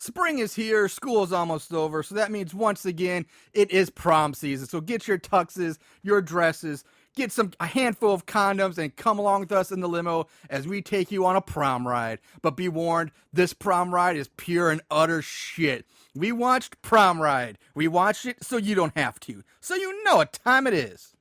Spring is here, school is almost over, so that means once again, it is prom season. So get your tuxes, your dresses, get a handful of condoms, and come along with us in the limo as we take you on a prom ride. But be warned, this prom ride is pure and utter shit. We watched Prom Ride. We watched it so you don't have to. So you know what time it is.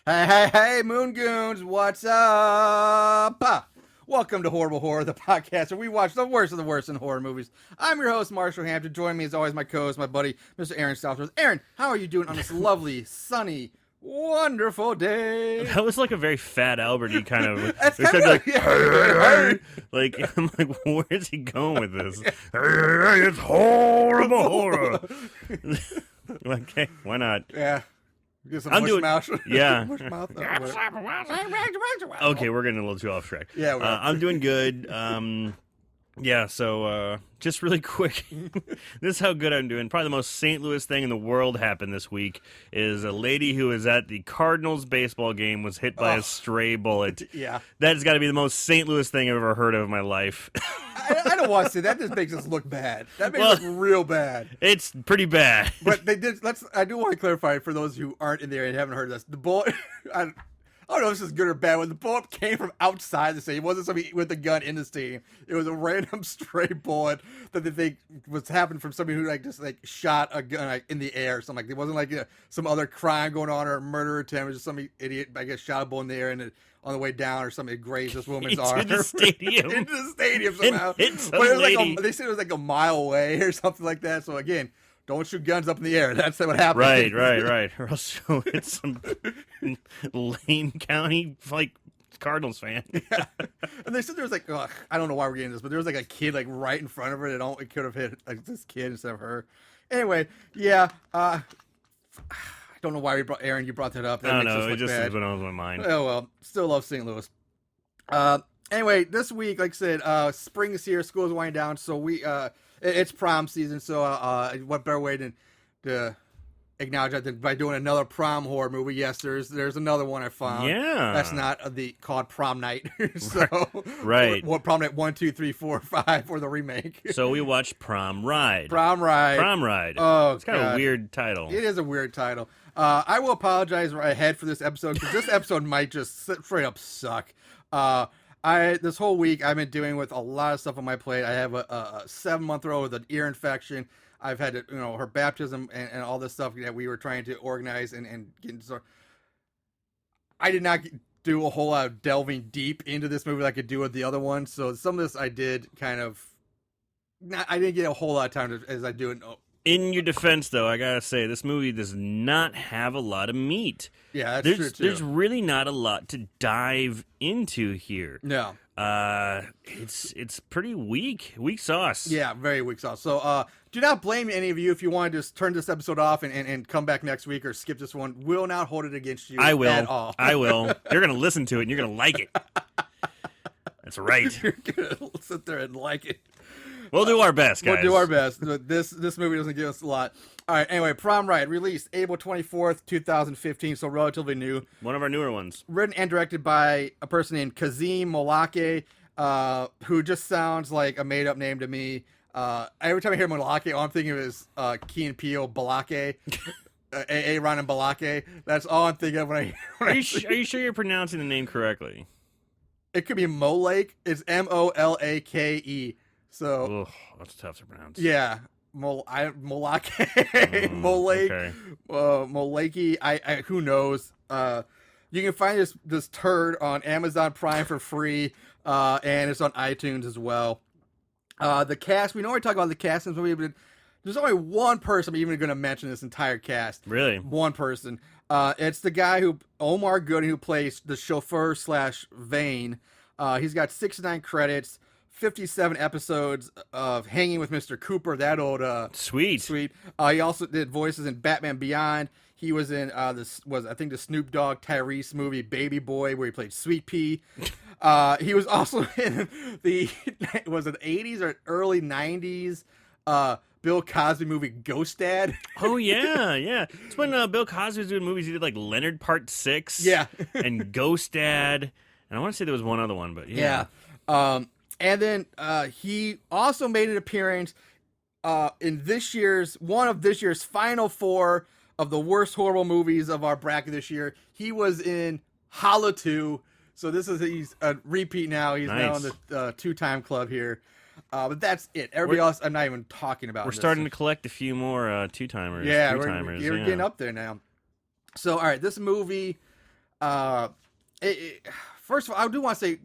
Hey, Moon Goons, what's up? Welcome to Horrible Horror, the podcast where we watch the worst of the worst in horror movies. I'm your host, Marshall Hampton. Joining me as always, my co-host, my buddy, Mr. Aaron Southworth. Aaron, how are you doing on this lovely, sunny, wonderful day? That was like a very Fat Albert-y kind of... That's kind of like, hey. Like, I'm like, where's he going with this? Hey, it's horrible horror. Okay, why not? Yeah. Get some mush mouth. Yeah. Mush mouth. Okay, we're getting a little too off track. Yeah, I'm doing good. So just really quick, this is how good I'm doing. Probably the most St. Louis thing in the world happened this week is a lady who was at the Cardinals baseball game was hit by a stray bullet. Yeah. That has got to be the most St. Louis thing I've ever heard of in my life. I don't want to say that. Just makes us look bad. That makes us look real bad. It's pretty bad. But they did. I do want to clarify for those who aren't in there and haven't heard this. The bullet. I don't know if this is good or bad. When the bullet came from outside the stadium, it wasn't somebody with a gun in the stadium. It was a random stray bullet that they think was happened from somebody who just shot a gun in the air or something. It wasn't some other crime going on or a murder attempt. It was just some idiot, shot a bullet in the air and on the way down or something grazed this woman's arm. Into the stadium. Into the stadium somehow. But it was they said it was like a mile away or something like that. So again, don't shoot guns up in the air. That's what happened. Right. Or else it's some Lane County Cardinals fan. Yeah. And they said there was I don't know why we're getting this, but there was a kid right in front of her. It could have hit this kid instead of her. Anyway, yeah. I don't know why you brought that up. That I don't makes know. It just bad. went on my mind. Oh well, still love St. Louis. Anyway, this week, like I said, spring is here. School is winding down, so it's prom season. So what better way than to acknowledge that than by doing another prom horror movie? Yes, there's another one I found. Yeah, that's not called Prom Night. So right, what Prom Night 1, 2, 3, 4, 5 for the remake. So we watched Prom Ride. Prom Ride. Oh, it's kind of a weird title. It is a weird title. I will apologize ahead for this episode because this episode might just straight up suck. This whole week I've been dealing with a lot of stuff on my plate. I have a 7-month-old with an ear infection. I've had her baptism and all this stuff that we were trying to organize and get into. I did not do a whole lot of delving deep into this movie like I could do with the other one. So some of this I did I didn't get a whole lot of time as I do it. In your defense, though, I gotta say, this movie does not have a lot of meat. Yeah, that's true, too. There's really not a lot to dive into here. No. It's pretty weak. Weak sauce. Yeah, very weak sauce. So, do not blame any of you if you want to just turn this episode off and come back next week or skip this one. Will not hold it against you I will. at all. I will. You're going to listen to it and you're going to like it. That's right. You're going to sit there and like it. We'll do our best, guys. We'll do our best. This movie doesn't give us a lot. All right, anyway, Prom Ride, released April 24th, 2015, so relatively new. One of our newer ones. Written and directed by a person named Kazim Molake, who just sounds like a made-up name to me. Every time I hear Molake, all I'm thinking of is Key and Peele Balake. Aaron and Balake. That's all I'm thinking of when I hear Are you sure you're pronouncing the name correctly? It could be Molake. It's Molake. So ugh, that's tough to pronounce. Yeah, Molake, Molake, Molakey. Who knows? You can find this turd on Amazon Prime for free, and it's on iTunes as well. The cast. We normally talk about the cast in this movie, but There's only one person I'm even going to mention this entire cast. Really? One person. It's the guy Omar Gooding, who plays the chauffeur / Vane. He's got 69 credits, 57 episodes of Hanging with Mr. Cooper. That old sweet. He also did voices in Batman Beyond. He was in I think the Snoop Dogg Tyrese movie Baby Boy, where he played Sweet Pea. He was also in the 80s or early 90s Bill Cosby movie Ghost Dad. Oh yeah. It's when Bill Cosby was doing movies. He did like Leonard Part 6. Yeah. And Ghost Dad. And I want to say there was one other one, but yeah. And then he also made an appearance in one of this year's final 4 of the worst horrible movies of our bracket this year. He was in Hollow 2. So he's a repeat now. He's now in the 2-time club here. But that's it. Everybody else, I'm not even talking about. We're starting to collect a few more 2-timers. Yeah, 3-timers. We're getting up there now. So, all right, this movie. First of all, I do want to say,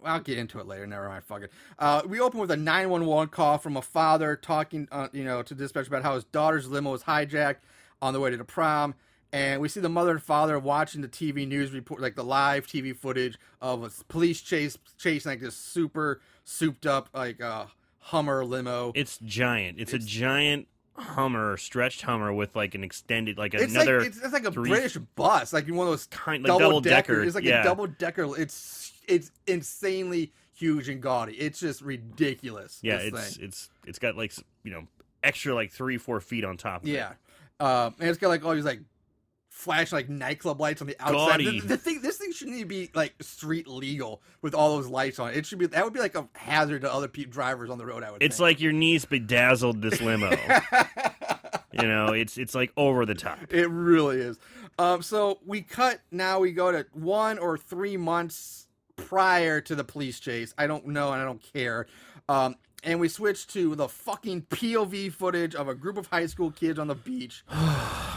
I'll get into it later. Never mind. Fuck it. We open with a 911 call from a father talking, to dispatch about how his daughter's limo was hijacked on the way to the prom. And we see the mother and father watching the TV news report, like the live TV footage of a police chasing like this super souped up like Hummer limo. It's giant. It's a giant Hummer, stretched Hummer with like an extended, like it's another. It's like a British bus, like one of those kind, like double decker. It's like a double decker. It's insanely huge and gaudy. It's just ridiculous. Yeah, it's got like extra like 3-4 feet on top of it. Yeah, and it's got like all these like flashing like nightclub lights on the outside. This thing shouldn't even be like street legal with all those lights on it. That would be like a hazard to other drivers on the road. It's like your niece bedazzled this limo. It's like over the top. It really is. So we cut. Now we go to 1 or 3 months prior to the police chase. I don't know, and I don't care. And we switch to the fucking POV footage of a group of high school kids on the beach.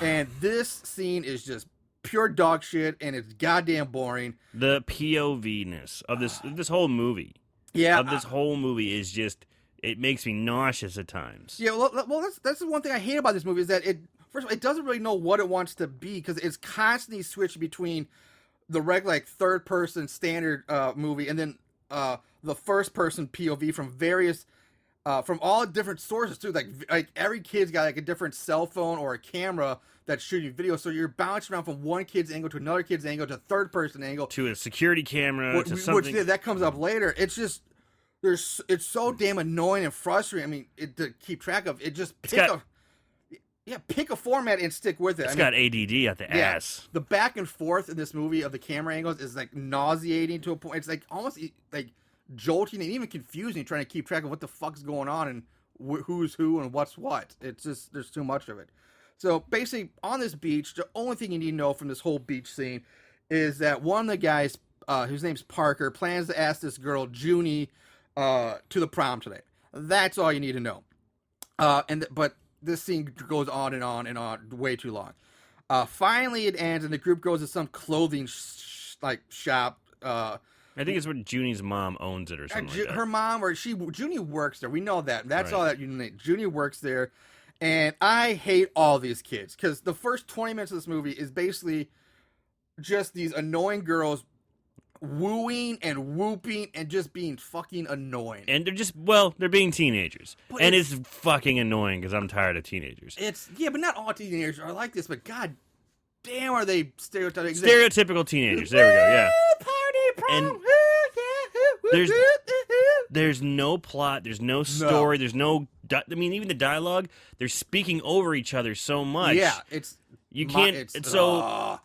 And this scene is just pure dog shit, and it's goddamn boring. The POV-ness of this whole movie. Yeah. Of this whole movie is just, it makes me nauseous at times. Yeah, well that's the one thing I hate about this movie is that first of all, it doesn't really know what it wants to be because it's constantly switching between the regular like third person standard movie and then the first person POV from various from all different sources too. Like every kid's got like a different cell phone or a camera that's shooting video, so you're bouncing around from one kid's angle to another kid's angle to third person angle to a security camera to something. Which that comes up later. It's just it's so damn annoying and frustrating. I mean, to keep track of it, just pick a format and stick with it. It's got ADD at the ass. The back and forth in this movie of the camera angles is like nauseating to a point. It's like almost like jolting and even confusing trying to keep track of what the fuck's going on and who's who and what's what. It's just there's too much of it. So basically, on this beach, the only thing you need to know from this whole beach scene is that one of the guys, whose name's Parker, plans to ask this girl Junie to the prom today. That's all you need to know. But this scene goes on and on and on, way too long. Finally, it ends, and the group goes to some clothing shop. I think it's where Junie's mom owns it or something like that. Her mom, or Junie works there. We know that. That's right. All that you need. Junie works there, and I hate all these kids because the first 20 minutes of this movie is basically just these annoying girls wooing and whooping and just being fucking annoying. And they're being teenagers. And it's fucking annoying because I'm tired of teenagers. But not all teenagers are like this, but god damn are they stereotypical. Stereotypical teenagers. There we go, yeah. Party prom. And there's no plot, there's no story, there's no... I mean, even the dialogue, they're speaking over each other so much. Yeah, you can't.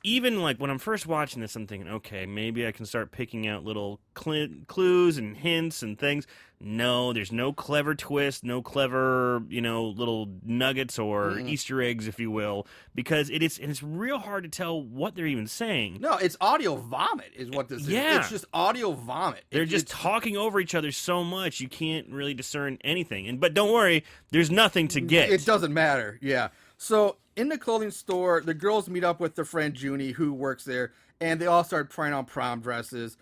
Even like when I'm first watching this, I'm thinking, okay, maybe I can start picking out little clues and hints and things. No, there's no clever twist, no clever, little nuggets or Easter eggs, if you will, because it's real hard to tell what they're even saying. No, it's audio vomit is what this is. It's just audio vomit. They're just talking over each other so much you can't really discern anything. But don't worry, there's nothing to get. It doesn't matter. Yeah. So in the clothing store, the girls meet up with their friend Junie, who works there, and they all start trying on prom dresses.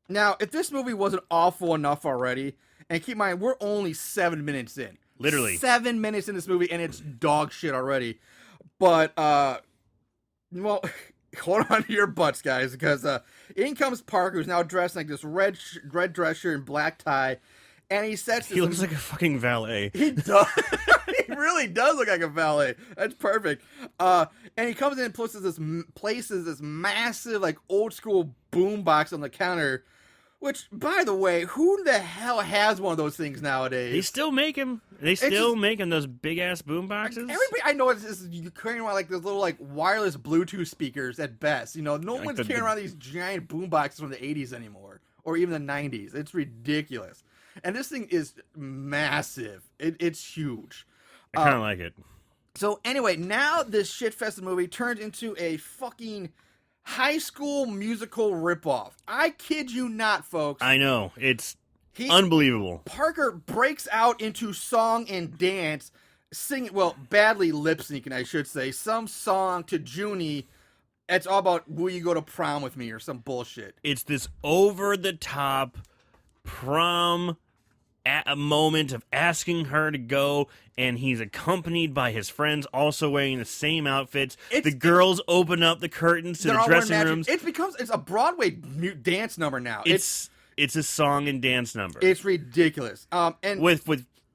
Now, if this movie wasn't awful enough already, and keep in mind, we're only 7 minutes in. Literally 7 minutes in this movie, and it's dog shit already. But well, hold on to your butts, guys, because in comes Parker, who's now dressed in like this red dress shirt and black tie, and he sets. He looks like a fucking valet. He does. He really does look like a valet. That's perfect. And he comes in and places this massive, like, old school boombox on the counter. Which, by the way, who the hell has one of those things nowadays? They still make them. They still making those big ass boom boxes. Everybody I know is carrying around like those little like wireless Bluetooth speakers at best. You know, no Like one's carrying around these giant boom boxes from the 80s anymore, or even the 90s. It's ridiculous. And this thing is massive. It's huge. I kind of like it. So anyway, now this shitfest movie turns into a fucking High School Musical ripoff. I kid you not, folks. I know. It's unbelievable. Parker breaks out into song and dance, singing, well, badly lip syncing, I should say, some song to Junie. It's all about, will you go to prom with me, or some bullshit. It's this over the top prom a moment of asking her to go, and he's accompanied by his friends also wearing the same outfits. The girls open up the curtains to the dressing rooms. It's a Broadway dance number now. It's a song and dance number. It's ridiculous. And with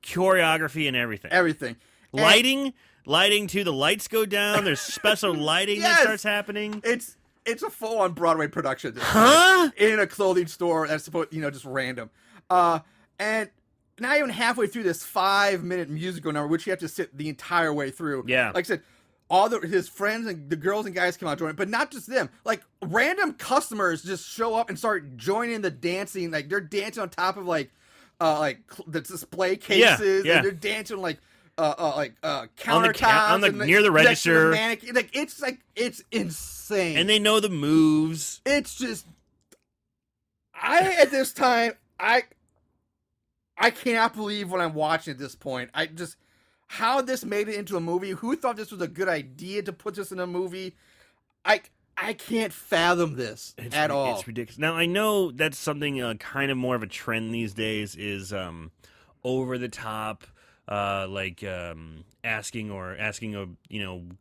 choreography and everything. Everything. Lighting too. The lights go down. There's special lighting that starts happening. It's a full-on Broadway production. Huh? In a clothing store that's supposed, just random. And not even halfway through this 5-minute musical number, which you have to sit the entire way through. Yeah. Like I said, his friends and the girls and guys come out joining, but not just them. Like, random customers just show up and start joining the dancing. Like, they're dancing on top of the display cases. Yeah. And they're dancing countertops near the register. It's insane. And they know the moves. It's just, at this time, I cannot believe what I'm watching at this point. How this made it into a movie. Who thought this was a good idea to put this in a movie? I can't fathom this at all. It's ridiculous. Now, I know that's something kind of more of a trend these days is over the top, asking a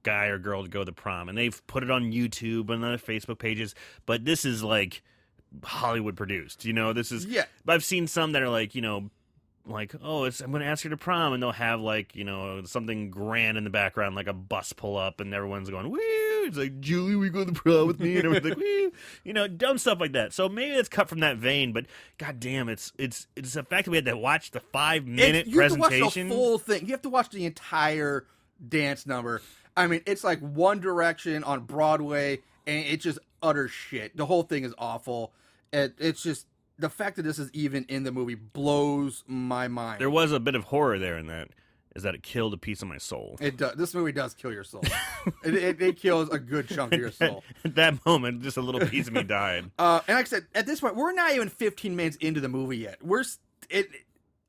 guy or girl to go to the prom, and they've put it on YouTube and other Facebook pages. But this is like Hollywood produced. This is. Yeah. I've seen some that are I'm going to ask her to prom, and they'll have something grand in the background, like a bus pull up, and everyone's going, woo! It's like, Julie, we go to the prom with me, and everyone's like, woo! Dumb stuff like that. So maybe it's cut from that vein, but goddamn, it's the fact that we had to watch the 5-minute presentation. You have to watch the full thing. You have to watch the entire dance number. I mean, it's like One Direction on Broadway, and it's just utter shit. The whole thing is awful. It's just. The fact that this is even in the movie blows my mind. There was a bit of horror there in that, is that it killed a piece of my soul. It does. This movie does kill your soul. it kills a good chunk of your soul. At that moment, just a little piece of me died. And like I said, at this point, we're not even 15 minutes into the movie yet.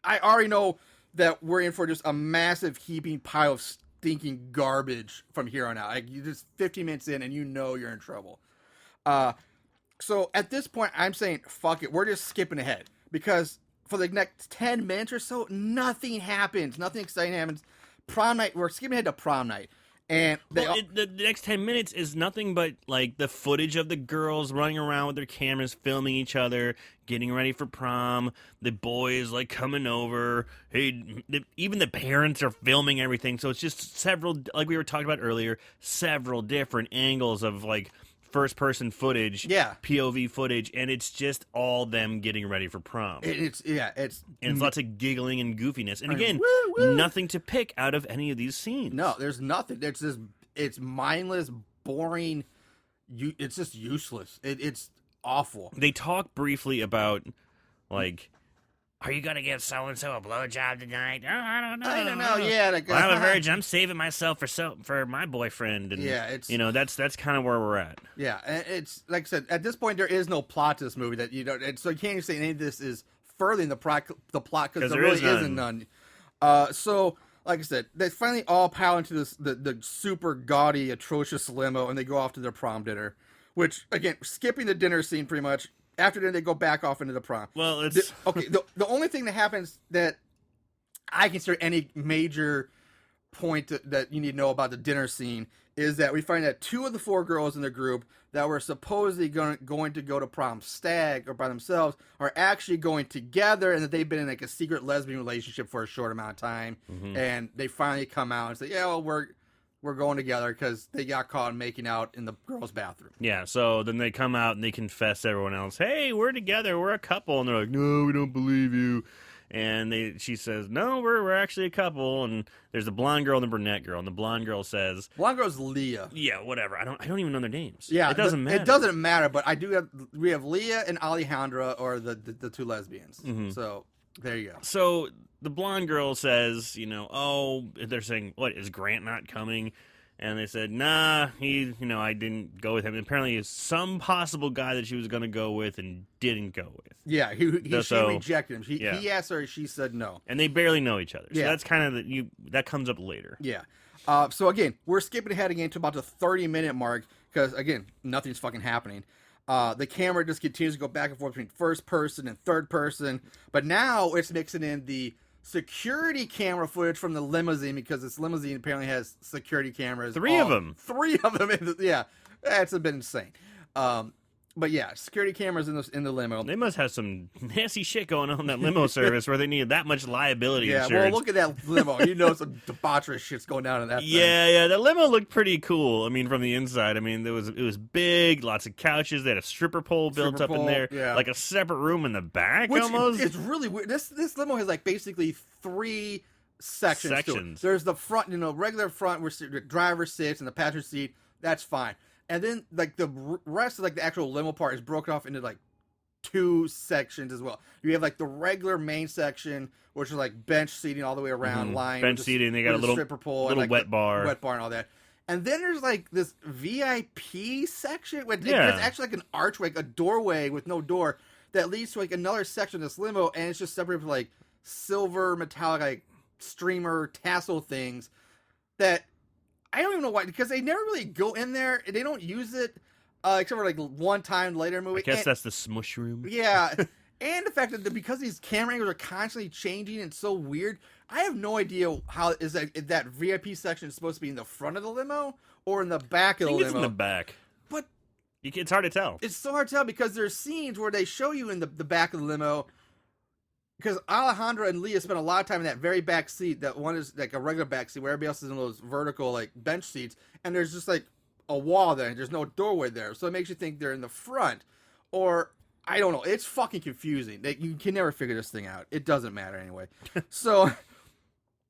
I already know that we're in for just a massive heaping pile of stinking garbage from here on out. Like, you just 15 minutes in, and you're in trouble. So at this point, I'm saying, fuck it. We're just skipping ahead. Because for the next 10 minutes or so, nothing happens. Nothing exciting happens. Prom night, we're skipping ahead to prom night. And the next 10 minutes is nothing but the footage of the girls running around with their cameras, filming each other, getting ready for prom. The boys coming over. Even the parents are filming everything. So it's just several, like we were talking about earlier, several different angles of first-person footage, POV footage, and it's just all them getting ready for prom. It's lots of giggling and goofiness, and again, nothing to pick out of any of these scenes. No, there's nothing. It's mindless, boring. It's just useless. It's awful. They talk briefly about are you gonna give so and so a blowjob tonight? Oh, I don't know. Yeah, I'm a virgin. I'm saving myself for my boyfriend. And, it's that's kind of where we're at. Yeah, and it's like I said. At this point, there is no plot to this movie that so you can't even say any of this is furthering the plot because there really isn't none. So like I said, they finally all pile into the super gaudy, atrocious limo, and they go off to their prom dinner. Which again, skipping the dinner scene pretty much. After dinner, they go back off into the prom. Well, it's okay. The only thing that happens that I consider any major point that you need to know about the dinner scene is that we find that 2 of the 4 girls in the group that were supposedly going to go to prom stag or by themselves are actually going together, and that they've been in like a secret lesbian relationship for a short amount of time, and they finally come out and say, yeah, well, we're going together because they got caught making out in the girls' bathroom. Yeah, so then they come out and they confess to everyone else, hey, we're together, we're a couple, and they're like, no, we don't believe you. And she says, no, we're actually a couple. And there's the blonde girl and the brunette girl. And the blonde girl says, blonde girl's Leah. Yeah, whatever. I don't even know their names. Yeah, it doesn't matter. It doesn't matter. But we have Leah and Alejandra, or the 2 lesbians. So there you go. So the blonde girl says, they're saying, what, is Grant not coming? And they said, nah, I didn't go with him. And apparently it's some possible guy that she was going to go with and didn't go with. Yeah, she rejected him. He asked her, she said no. And they barely know each other. So yeah. That's kind of, that comes up later. Yeah. So again, we're skipping ahead again to about the 30-minute mark because, again, nothing's fucking happening. The camera just continues to go back and forth between first person and third person. But now it's mixing in the security camera footage from the limousine, because this limousine apparently has security cameras. 3 of them. 3 of them. Yeah, that's a bit insane. But yeah, security cameras in the limo. They must have some nasty shit going on in that limo service where they needed that much liability insurance. Well, look at that limo. Some debaucherous shit's going down in that thing. Yeah, that limo looked pretty cool. I mean, from the inside. I mean, it was big, lots of couches. They had a stripper pole built up in there. Yeah. Like a separate room in the back, almost. It's really weird. This limo has like basically 3 sections to it. There's the front, regular front where the driver sits and the passenger seat. That's fine. And then, like, the rest of, like, the actual limo part is broken off into, like, 2 sections as well. You have, like, the regular main section, which is, like, bench seating all the way around, lined. Bench seating, they got a little stripper pole, little and, like, wet bar. Wet bar and all that. And then there's, like, this VIP section. It's actually, like, an archway, like, a doorway with no door that leads to, like, another section of this limo, and it's just separated with, like, silver, metallic, like, streamer, tassel things that... I don't even know why, because they never really go in there. They don't use it, except for like one time later in the movie. I guess that's the smush room. Yeah, and the fact that because these camera angles are constantly changing and so weird, I have no idea how is that VIP section is supposed to be in the front of the limo or in the back of the limo. It's in the back, but it's hard to tell. It's so hard to tell because there's scenes where they show you in the back of the limo. Because Alejandra and Leah spent a lot of time in that very back seat. That one is like a regular back seat where everybody else is in those vertical like bench seats. And there's just like a wall there and there's no doorway there. So it makes you think they're in the front. Or, I don't know. It's fucking confusing. You can never figure this thing out. It doesn't matter anyway. So,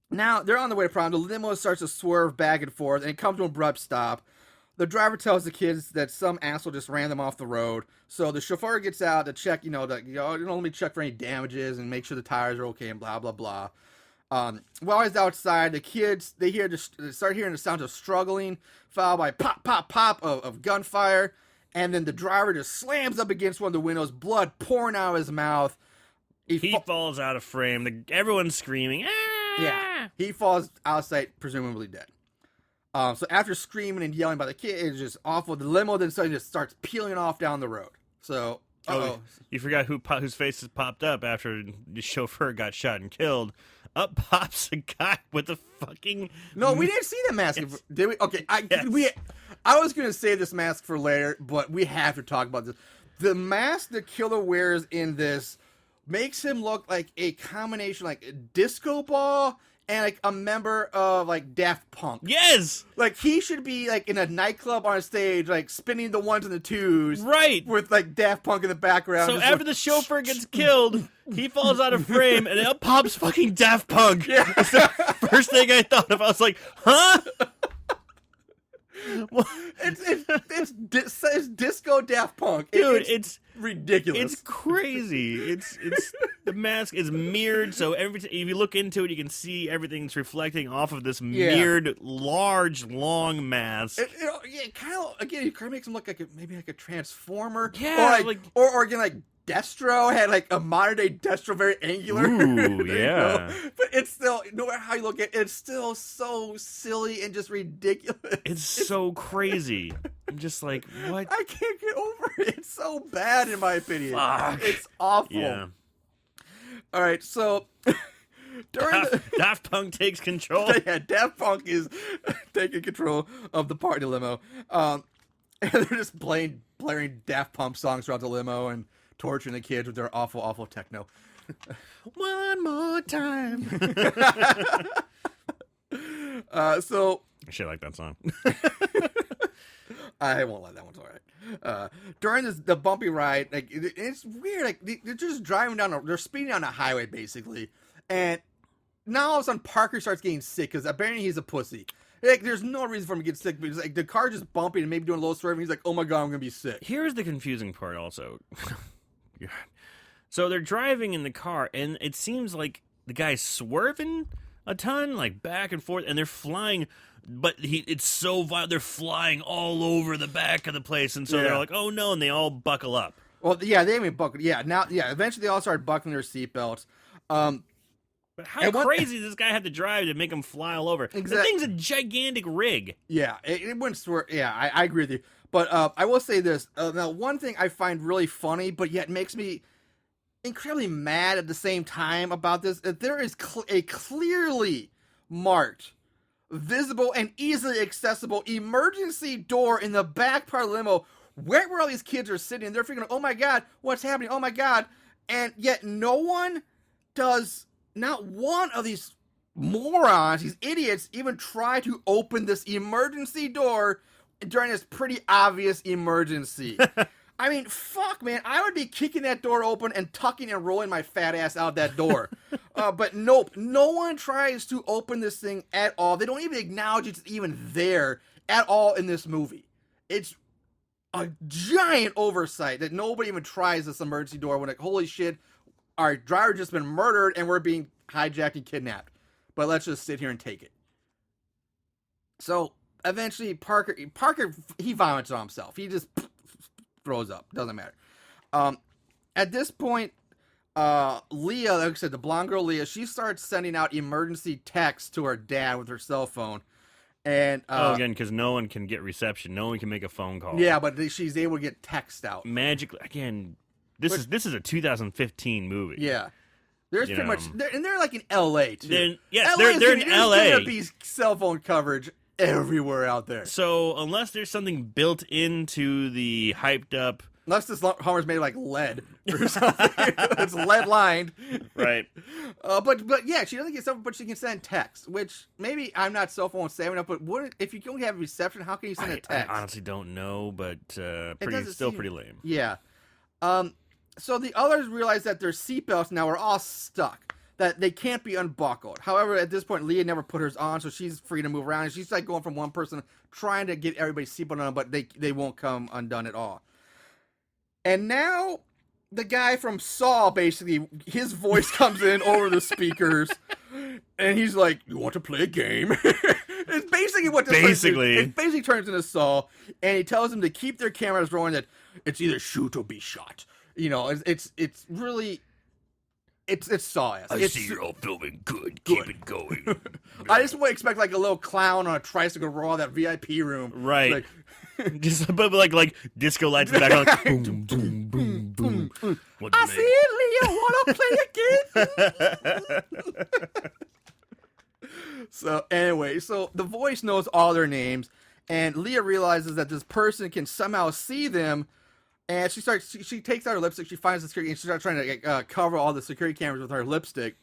now they're on the way to prom. The limo starts to swerve back and forth and it comes to an abrupt stop. The driver tells the kids that some asshole just ran them off the road. So the chauffeur gets out to check, let me check for any damages and make sure the tires are okay and blah, blah, blah. While he's outside, the kids, they start hearing the sounds of struggling, followed by pop, pop, pop of gunfire. And then the driver just slams up against one of the windows, blood pouring out of his mouth. He falls out of frame. Everyone's screaming. Ah! Yeah. He falls outside, presumably dead. So after screaming and yelling by the kid, it's just awful. The limo then suddenly just starts peeling off down the road. So, you forgot whose face has popped up after the chauffeur got shot and killed. Up pops a guy with a fucking... No, we didn't see the mask. Yes. Did we? Okay, I was going to save this mask for later, but we have to talk about this. The mask the killer wears in this makes him look like a combination, like a disco ball... and like a member of like Daft Punk. Yes! Like he should be like in a nightclub on a stage, like spinning the 1s and the 2s. Right. With like Daft Punk in the background. So after the chauffeur gets killed, he falls out of frame and up pops fucking Daft Punk. Yeah. That's the first thing I thought of. I was like, huh? It's disco Daft Punk. Dude, it's ridiculous. It's crazy. It's the mask is mirrored, so if you look into it, you can see everything's reflecting off of this mirrored, large, long mask. It kind of makes him look like maybe like a transformer. Yeah, or again like Destro had like a modern day Destro, very angular. Ooh, yeah. But it's still, no matter how you look at it, it's still so silly and just ridiculous. It's so crazy. I'm just like, what? I can't get over it. It's so bad in my opinion. Fuck. It's awful. Yeah. All right, so Daft Punk takes control. Yeah, Daft Punk is taking control of the party limo. And they're just blaring Daft Punk songs throughout the limo and torturing the kids with their awful, awful techno. One more time. So I should like that song. I won't let that one. It's all right. During the bumpy ride, like it's weird. Like they're just driving down. They're speeding down a highway basically, and now all of a sudden Parker starts getting sick because apparently he's a pussy. Like there's no reason for him to get sick, but it's like the car just bumping and maybe doing a little swerving. He's like, "Oh my god, I'm gonna be sick." Here's the confusing part, also. So they're driving in the car, and it seems like the guy's swerving a ton, like back and forth, and they're flying. But it's so violent, they're flying all over the back of the place, and so they're like, "Oh no!" and they all buckle up. Well, yeah, they even buckled. Yeah, now, yeah, eventually they all started buckling their seatbelts. But how crazy does this guy have to drive to make him fly all over? Exactly. The thing's a gigantic rig. Yeah, it wouldn't swerve. Yeah, I agree with you. But I will say this. Now, one thing I find really funny, but yet makes me incredibly mad at the same time about this, there is a clearly marked, visible, and easily accessible emergency door in the back part of the limo where all these kids are sitting. They're freaking, oh my god, what's happening? Oh my god. And yet no one does, not one of these morons, these idiots, even try to open this emergency door during this pretty obvious emergency. I mean, fuck, man. I would be kicking that door open and tucking and rolling my fat ass out that door. But nope. No one tries to open this thing at all. They don't even acknowledge it's even there at all in this movie. It's a giant oversight that nobody even tries this emergency door when, like, holy shit, our driver just been murdered and we're being hijacked and kidnapped. But let's just sit here and take it. So, eventually, Parker, he vomits on himself. He just throws up. Doesn't matter. At this point, Leah, like I said, the blonde girl Leah, she starts sending out emergency texts to her dad with her cell phone. And again, because no one can get reception. No one can make a phone call. Yeah, but she's able to get text out. Magically. Again, this is a 2015 movie. Yeah. There's pretty much, they're like in LA, too. They're in LA. There's going to be cell phone coverage everywhere out there. So unless there's something built into the hyped up, unless this Hummer's made of like lead or something, it's lead lined, right? But yeah, she doesn't get cell phone, but she can send text. Which maybe I'm not cell phone savvy enough, but if you don't have reception, how can you send a text? I honestly don't know, but pretty lame. Yeah. So the others realize that their seatbelts now are all stuck, that they can't be unbuckled. However, at this point, Leah never put hers on, so she's free to move around. And she's like going from one person, trying to get everybody's seatbelt on, but they won't come undone at all. And now, the guy from Saw, basically, his voice comes in over the speakers, and he's like, "You want to play a game?" It's basically what this it basically turns into Saw, and he tells them to keep their cameras rolling, that it's either shoot or be shot. You know, it's really... It's Saw-ass. I see you're all filming good. Keep it going. I just would expect like a little clown on a tricycle roll that VIP room. Right. Like, just but like disco lights in the background. Like, boom, boom, boom, boom. I see Leah wanna play a game. So anyway, so the voice knows all their names, and Leah realizes that this person can somehow see them. And she takes out her lipstick, she finds the security, and she starts trying to cover all the security cameras with her lipstick.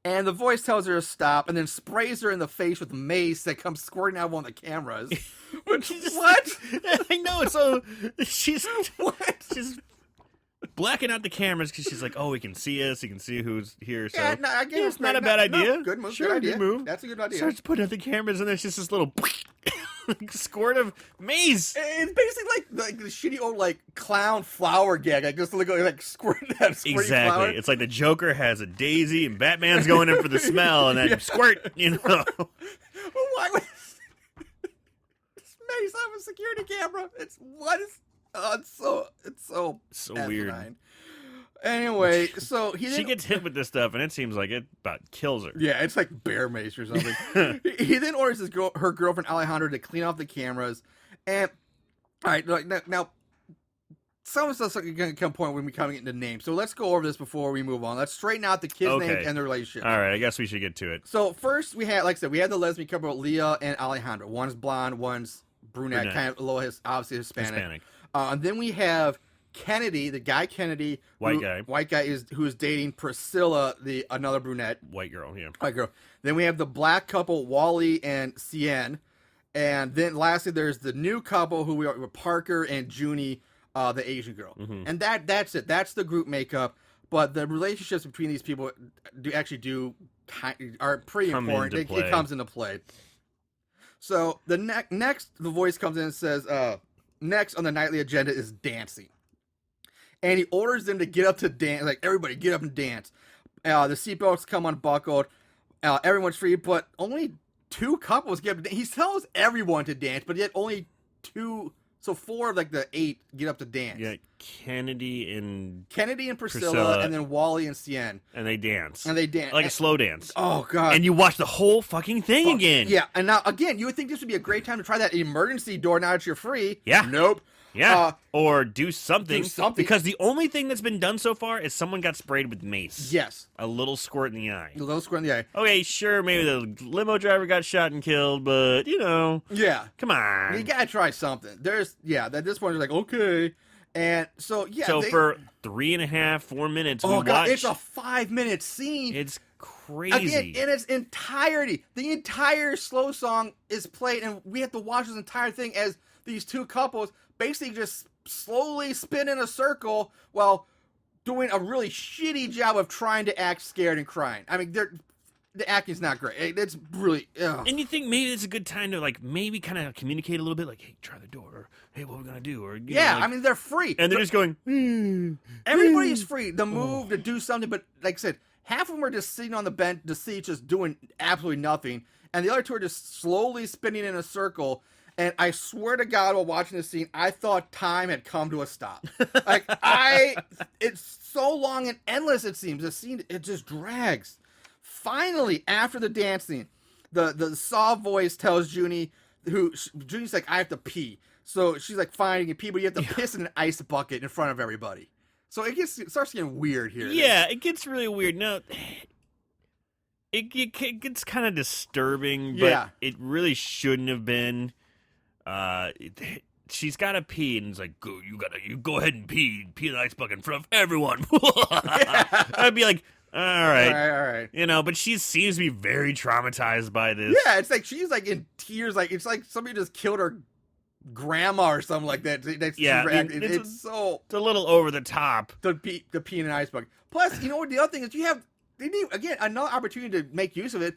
And the voice tells her to stop, and then sprays her in the face with mace that comes squirting out of one of the cameras. What? I know, so she's blacking out the cameras because she's like, oh, he can see us, he can see who's here. So yeah, it's not a bad idea. No, good move, sure, good idea. Good move. That's a good idea. Starts putting out the cameras, and there's just this little squirt of mace. It's basically like the shitty old like clown flower gag. Like just like squirting that squirty exactly. Flower. It's like the Joker has a daisy and Batman's going in for the smell, and then squirt. You know. Well, why would this mace have a security camera? It's so weird. Anyway, so she gets hit with this stuff, and it seems like it about kills her. Yeah, it's like bear mace or something. He then orders her girlfriend Alejandra to clean off the cameras, and all right, now some of the stuff's going to come a point when we come into names. So let's go over this before we move on. Let's straighten out the kids' names and their relationships. All right, I guess we should get to it. So first we had, like I said, we had the lesbian couple, Leah and Alejandro. One's blonde, one's brunette. Kind of a little, obviously Hispanic. And then we have Kennedy, the guy Kennedy, white guy who is dating Priscilla, another brunette, white girl. Then we have the black couple, Wally and Cien, and then lastly there's the new couple who we are, Parker and Junie, the Asian girl, and that's it. That's the group makeup. But the relationships between these people are pretty important. It comes into play. So the next, the voice comes in and says, next on the nightly agenda is dancing. And he orders them to get up to dance, like, everybody get up and dance. The seatbelts come unbuckled. Everyone's free, but only 2 couples get up to dance. He tells everyone to dance, but yet only 2, so 4 of, like, the 8 get up to dance. Yeah, Kennedy and Priscilla, and then Wally and Cien. And they dance. Like a slow dance. Oh, God. And you watch the whole fucking thing again. Yeah, and now, again, you would think this would be a great time to try that emergency door now that you're free. Yeah. Nope. Yeah, or do something. Because the only thing that's been done so far is someone got sprayed with mace. Yes. A little squirt in the eye. Okay, sure, maybe the limo driver got shot and killed, but, Yeah. Come on. You gotta try something. At this point, it's like, okay. And so, yeah. So for 3.5, 4 minutes, it's a 5-minute scene. It's crazy. Again, in its entirety. The entire slow song is played, and we have to watch this entire thing as these 2 couples basically just slowly spin in a circle while doing a really shitty job of trying to act scared and crying. I mean, the acting's not great. It's really... Ugh. And you think maybe it's a good time to, like, maybe kind of communicate a little bit, like, hey, try the door, or hey, what are we going to do? Or I mean, they're free. And they're just going... Everybody's free. The move to do something, but like I said, half of them are just sitting on the seat, just doing absolutely nothing. And the other 2 are just slowly spinning in a circle. And I swear to God, while watching this scene, I thought time had come to a stop. It's so long and endless, it seems. The scene, it just drags. Finally, after the dancing, the soft voice tells Junie's like, I have to pee. So she's like, fine, you can pee, but you have to piss in an ice bucket in front of everybody. So it starts getting weird here. Yeah, it gets really weird. Now, it gets kind of disturbing, but it really shouldn't have been. She's got to pee, and it's like, you go ahead and pee in the ice bucket in front of everyone. I'd be like, all right. But she seems to be very traumatized by this. Yeah, it's like she's like in tears, like it's like somebody just killed her grandma or something like that. It's a little over the top to pee in an ice bucket. Plus, the other thing is they need, again, another opportunity to make use of it.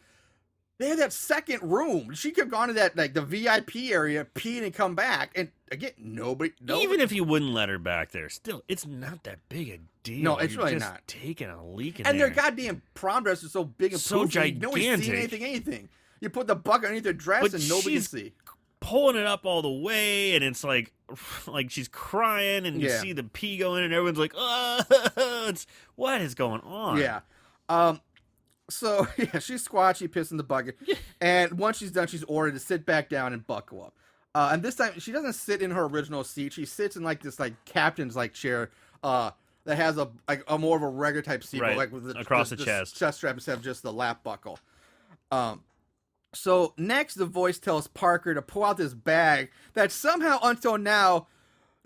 They had that second room. She could have gone to that, like, the VIP area, peed, and come back. And again, nobody. Even if you wouldn't let her back there, still, it's not that big a deal. No, it's really just not. Taking a leak in there. And there. their goddamn prom dress is so big and so poofy, gigantic. Nobody's seeing anything. You put the bucket underneath their dress and nobody can see. Pulling it up all the way, and it's like she's crying, and you see the pee going, and everyone's like, what is going on? Yeah. So, she's squatched, she pissed in the bucket, and once she's done, she's ordered to sit back down and buckle up. And this time, she doesn't sit in her original seat. She sits in, like, this, like, captain's, like, chair that has a more of a regular type seat, right. like, with across the chest strap instead of just the lap buckle. So, next, the voice tells Parker to pull out this bag that somehow, until now,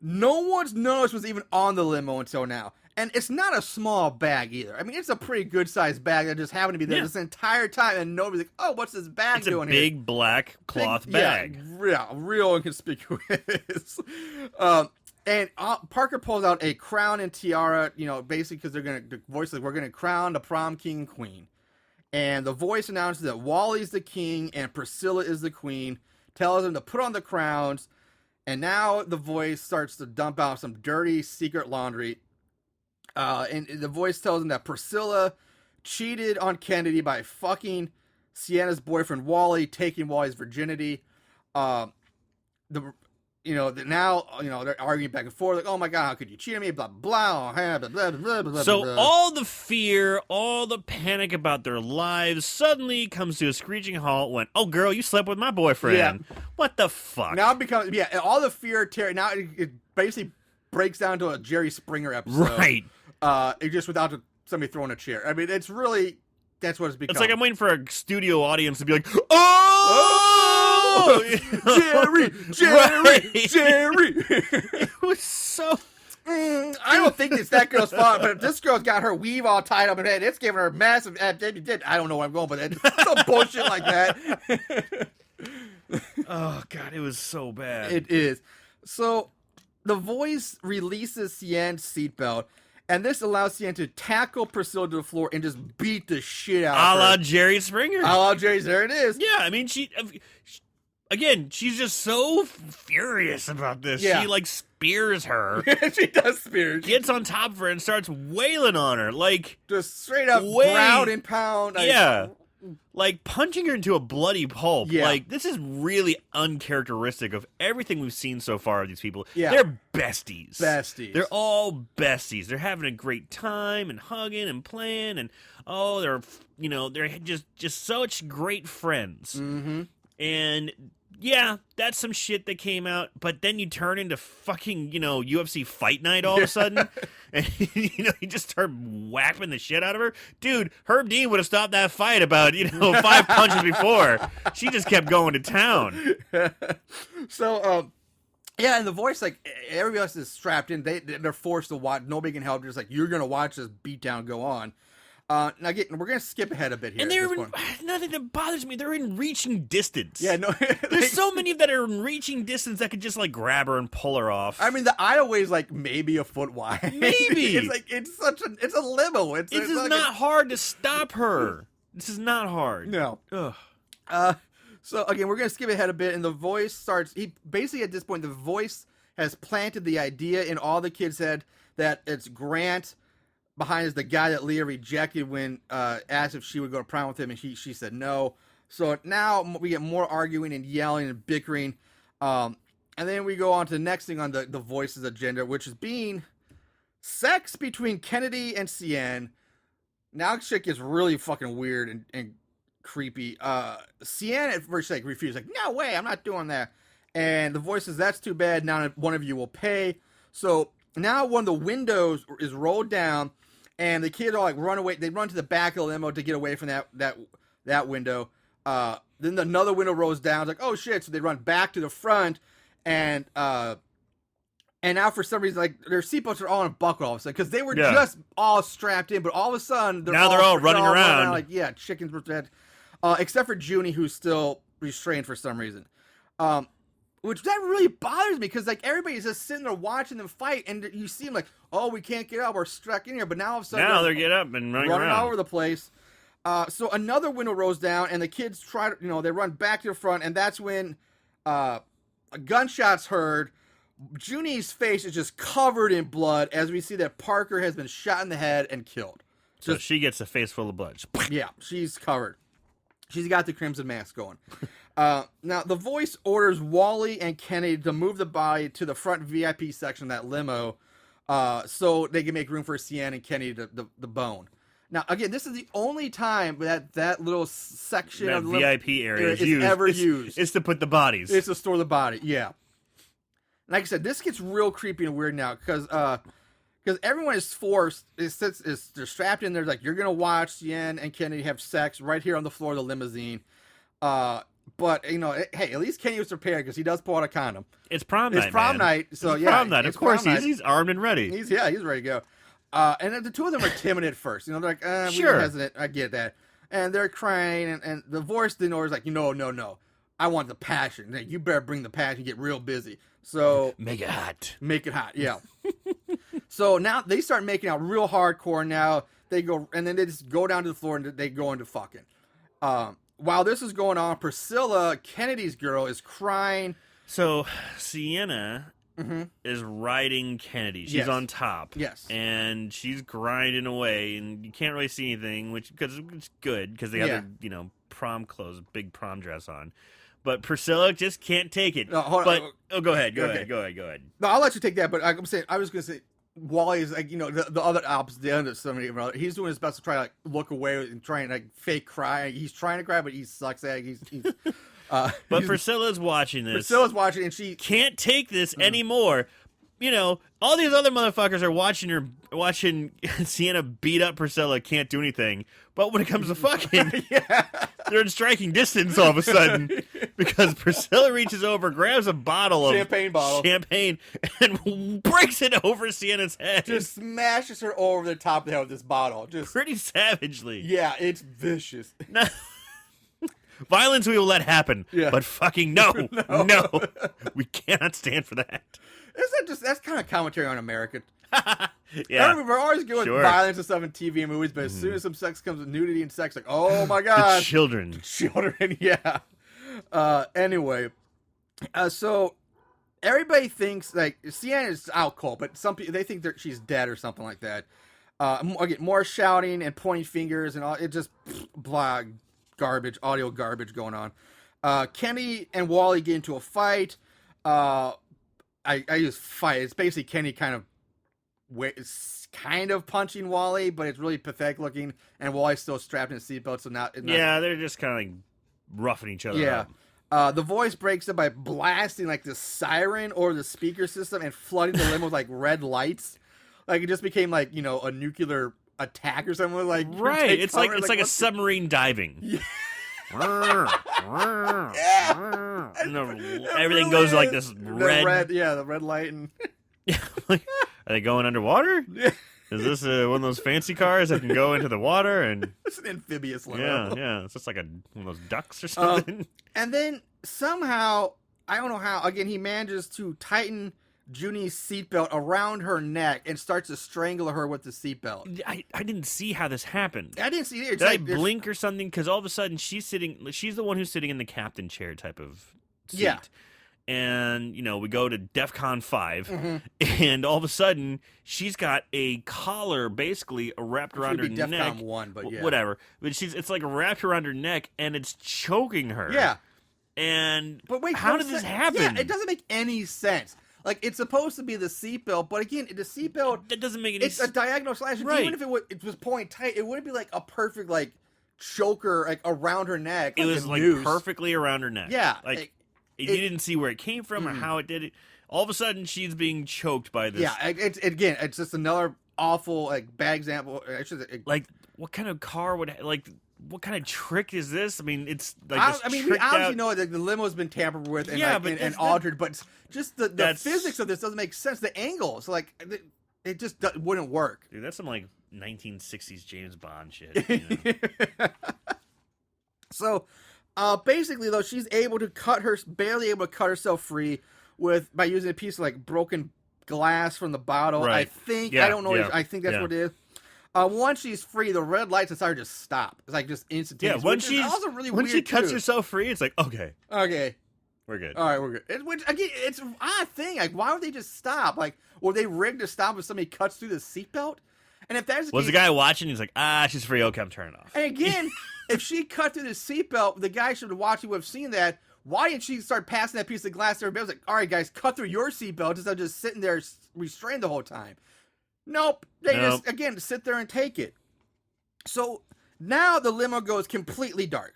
no one's noticed was even on the limo until now. And it's not a small bag either. I mean, it's a pretty good-sized bag that just happened to be there this entire time, and nobody's like, oh, what's this bag doing here? It's a big black cloth bag. Yeah, real inconspicuous. And Parker pulls out a crown and tiara, basically because the voice is, we're going to crown the prom king and queen. And the voice announces that Wally's the king and Priscilla is the queen, tells them to put on the crowns, and now the voice starts to dump out some dirty secret laundry. And the voice tells him that Priscilla cheated on Kennedy by fucking Sienna's boyfriend Wally, taking Wally's virginity. They're arguing back and forth, like, oh my God, how could you cheat on me? Blah, blah, blah, blah, blah, blah, blah. So all the fear, all the panic about their lives suddenly comes to a screeching halt when, oh girl, you slept with my boyfriend. Yeah. What the fuck? Now it becomes, all the fear, terror, now it basically breaks down to a Jerry Springer episode. Right. It just without somebody throwing a chair. I mean, it's really, that's what it's become. It's like I'm waiting for a studio audience to be like, oh! Jerry! Right. Jerry! It was so... I don't think it's that girl's fault, but if this girl's got her weave all tied up in her head, it's giving her massive... I don't know where I'm going, but it's some bullshit like that. Oh, God, it was so bad. It is. So, the voice releases Cien's seatbelt, and this allows Cien to tackle Priscilla to the floor and just beat the shit out of her. A la Jerry Springer. A la Jerry's, there it is. Yeah, I mean, again, she's just so furious about this. Yeah. She, like, spears her. She does spear. Gets on top of her and starts wailing on her. Like, Just straight up ground and pound. Yeah. Like, punching her into a bloody pulp. Yeah. Like, this is really uncharacteristic of everything we've seen so far of these people. Yeah. They're besties. Besties. They're all besties. They're having a great time and hugging and playing. And, they're just such great friends. Mm-hmm. And... yeah, that's some shit that came out, but then you turn into fucking, UFC Fight Night all of a sudden, and, you just start whapping the shit out of her. Dude, Herb Dean would have stopped that fight about, 5 punches before. She just kept going to town. So, yeah, and the voice, like, everybody else is strapped in. They're forced to watch. Nobody can help. Just like, you're going to watch this beatdown go on. Now, again, we're going to skip ahead a bit here. And they're nothing that bothers me. They're in reaching distance. Yeah, no. There's so many that are in reaching distance that could just, like, grab her and pull her off. I mean, the aisleway is, like, maybe a foot wide. Maybe. It's like, it's a limo. It's like not hard to stop her. This is not hard. No. Ugh. So, again, we're going to skip ahead a bit, and the voice starts... basically, at this point, the voice has planted the idea in all the kids' head that it's Grant... behind is the guy that Leah rejected when asked if she would go to prom with him, and she said no. So now we get more arguing and yelling and bickering. And then we go on to the next thing on the voice's agenda, which is being sex between Kennedy and Cien. Now shit gets really fucking weird and creepy. Cien at first refused, like, no way, I'm not doing that. And the voice says, that's too bad, now one of you will pay. So now one of the windows is rolled down, and the kids all like run away. They run to the back of the limo to get away from that window. Then another window rolls down. It's like, oh shit! So they run back to the front, and now for some reason, like their seatbelts are all unbuckled all of a sudden because they were just all strapped in. But all of a sudden, they're all running around like chickens with dead. Except for Junie, who's still restrained for some reason. Which that really bothers me because like everybody's just sitting there watching them fight, and you see them like, oh, we can't get up, we're stuck in here. But now all of a sudden, they're get up and running around all over the place. So another window rolls down, and the kids try to, they run back to the front, and that's when a gunshot's heard. Junie's face is just covered in blood as we see that Parker has been shot in the head and killed. So she gets a face full of blood. Yeah, she's covered. She's got the crimson mask going. Now, the voice orders Wally and Kennedy to move the body to the front VIP section of that limo so they can make room for Cien and Kennedy the bone. Now, again, this is the only time that little section that of the VIP area is used. It's to put the bodies. It's to store the body, yeah. Like I said, this gets real creepy and weird now because everyone is forced. They're strapped in there. Like, you're gonna watch Cien and Kennedy have sex right here on the floor of the limousine. But hey, at least Kennedy was prepared because he does pull out a condom. It's prom night. It's prom night. So it's yeah, prom night. Of course, he's armed and ready. He's ready to go. And then the two of them are timid at first. They're like, sure, we're hesitant. I get that. And they're crying, and the voice then is like, no. I want the passion. You better bring the passion. Get real busy. So make it hot. Make it hot. Yeah. So now they start making out real hardcore. Now they go, and then they just go down to the floor and they go into fucking. While this is going on, Priscilla, Kennedy's girl, is crying. So Sienna is riding Kennedy. She's on top. Yes. And she's grinding away, and you can't really see anything, because it's good, because they have their, prom clothes, big prom dress on. But Priscilla just can't take it. No, hold on. Go ahead. Go ahead. No, I'll let you take that, but I was going to say, Wally is like, the other opposite end of somebody. He's doing his best to try to like look away and try and like fake cry. He's trying to cry, but he sucks at it. But Priscilla's watching this. Priscilla's watching, and she can't take this anymore. all these other motherfuckers are watching Sienna beat up Priscilla, can't do anything. But when it comes to fucking, they're in striking distance all of a sudden because Priscilla reaches over, grabs a bottle of champagne, and breaks it over Sienna's head. Just smashes her over the top of the head with this bottle. Just pretty savagely. Yeah, it's vicious. Violence we will let happen, but fucking no, we cannot stand for that. That's kind of commentary on America. Yeah, we're always going violence and stuff in TV and movies, but as soon as some sex comes with nudity and sex, like, oh my god, the children, yeah. Anyway, so everybody thinks like Sienna's out cold, but some people they think that she's dead or something like that. Again, more shouting and pointing fingers and all. It just blah garbage, audio garbage going on. Kenny and Wally get into a fight. I use fight. It's basically Kenny kind of punching Wally, but it's really pathetic looking, and Wally's still strapped in a seatbelt, so not. They're just kind of like roughing each other up. The voice breaks up by blasting like the siren or the speaker system and flooding the limo with like red lights. Like it just became like a nuclear attack or something. Like it's like a submarine diving. Yeah. Everything goes like this red. The red light and. Are they going underwater? Yeah. Is this one of those fancy cars that can go into the water? And it's an amphibious limo. Yeah. It's just like one of those ducks or something. And then somehow, I don't know how, again, he manages to tighten Junie's seatbelt around her neck and starts to strangle her with the seatbelt. I didn't see how this happened. I didn't see it either. Did I blink or something? Because all of a sudden she's the one who's sitting in the captain chair type of seat. Yeah. And, we go to DEFCON 5, and all of a sudden, she's got a collar basically wrapped around her neck. DEFCON 1, but yeah. Whatever. But it's like wrapped around her neck, and it's choking her. Yeah. But wait, how did this happen? Yeah, it doesn't make any sense. Like, it's supposed to be the seatbelt, but again, the seatbelt... That doesn't make any sense. It's a diagonal slash. Right. Even if it was point tight, it wouldn't be like a perfect, like, choker, like, around her neck. It was, like, perfectly around her neck. Yeah. You didn't see where it came from or how it did it. All of a sudden, she's being choked by this. Yeah, it's just another awful, like, bad example. Like, what kind of car what kind of trick is this? I mean, it's like we obviously know that the limo's been tampered with and altered, but just the physics of this doesn't make sense. The angles, like, it just wouldn't work. Dude, that's some, like, 1960s James Bond shit. So... basically, though, she's barely able to cut herself free by using a piece of like broken glass from the bottle. Right. I think Yeah, I don't know. yeah, I think that's what it is. Once she's free, the red lights inside her just stop. It's like just instantaneous. Yeah, when she cuts herself free, it's like okay, we're good. All right, we're good. Which again, it's an odd thing. Like, why would they just stop? Like, were they rigged to stop if somebody cuts through the seatbelt? And if that's the guy watching, he's like, she's free. Okay, I'm turning off. And again, if she cut through the seatbelt, the guy should have watched. Would have seen that. Why didn't she start passing that piece of glass to everybody? I was like, all right, guys, cut through your seatbelt instead of just sitting there restrained the whole time. Nope. They just, again, sit there and take it. So now the limo goes completely dark.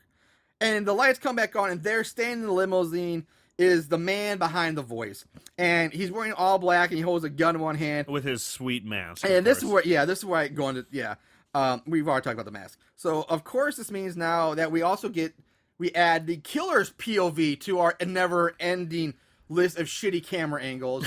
And the lights come back on, and there standing in the limousine is the man behind the voice. And he's wearing all black, and he holds a gun in one hand. With his sweet mask. And this is where I go into, we've already talked about the mask. So, of course, this means now that we add the killer's POV to our never-ending list of shitty camera angles.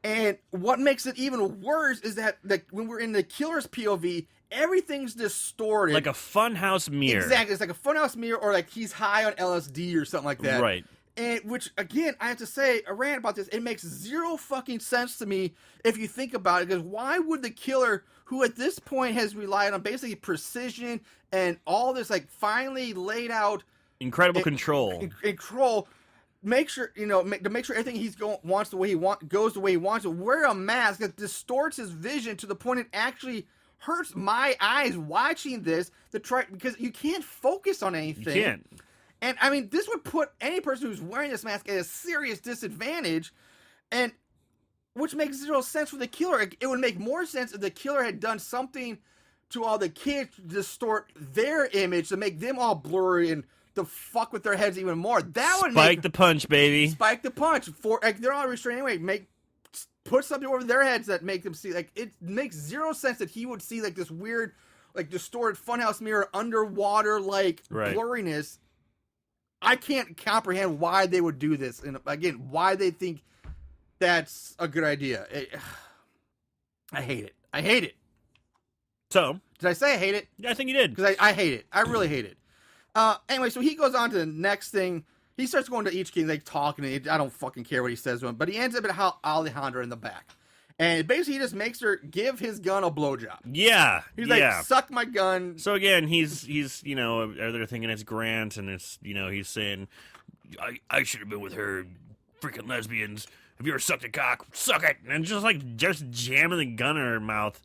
And what makes it even worse is that when we're in the killer's POV, everything's distorted. Like a funhouse mirror. Exactly. It's like a funhouse mirror, or like he's high on LSD or something like that. Right. And which, again, I have to say, I rant about this. It makes zero fucking sense to me if you think about it. Because why would the killer, who at this point has relied on basically precision and all this, like, finally laid out incredible control, make sure to make sure everything goes the way he wants to wear a mask that distorts his vision to the point it actually hurts my eyes watching this because you can't focus on anything. You can't. And I mean, this would put any person who's wearing this mask at a serious disadvantage, and which makes zero sense for the killer. It would make more sense if the killer had done something to all the kids to distort their image to make them all blurry and to fuck with their heads even more. That would spike the punch, baby. Spike the punch. They're all restrained anyway. put something over their heads that make them see, like, it makes zero sense that he would see, like, this weird, like, distorted funhouse mirror underwater, like, blurriness. I can't comprehend why they would do this, and again, why they think that's a good idea. I hate it. I hate it. So, did I say I hate it? Yeah, I think you did. Because I hate it. I really hate it. Anyway, so he goes on to the next thing. He starts going to each king, like, talking. And I don't fucking care what he says to him. But he ends up at Alejandra in the back. And basically, he just makes her give his gun a blowjob. Yeah. He's like, suck my gun. So, again, he's you know, they're thinking it's Grant. And it's, you know, he's saying, I should have been with her, freaking lesbians. Have you ever sucked a cock? Suck it. And just jamming the gun in her mouth.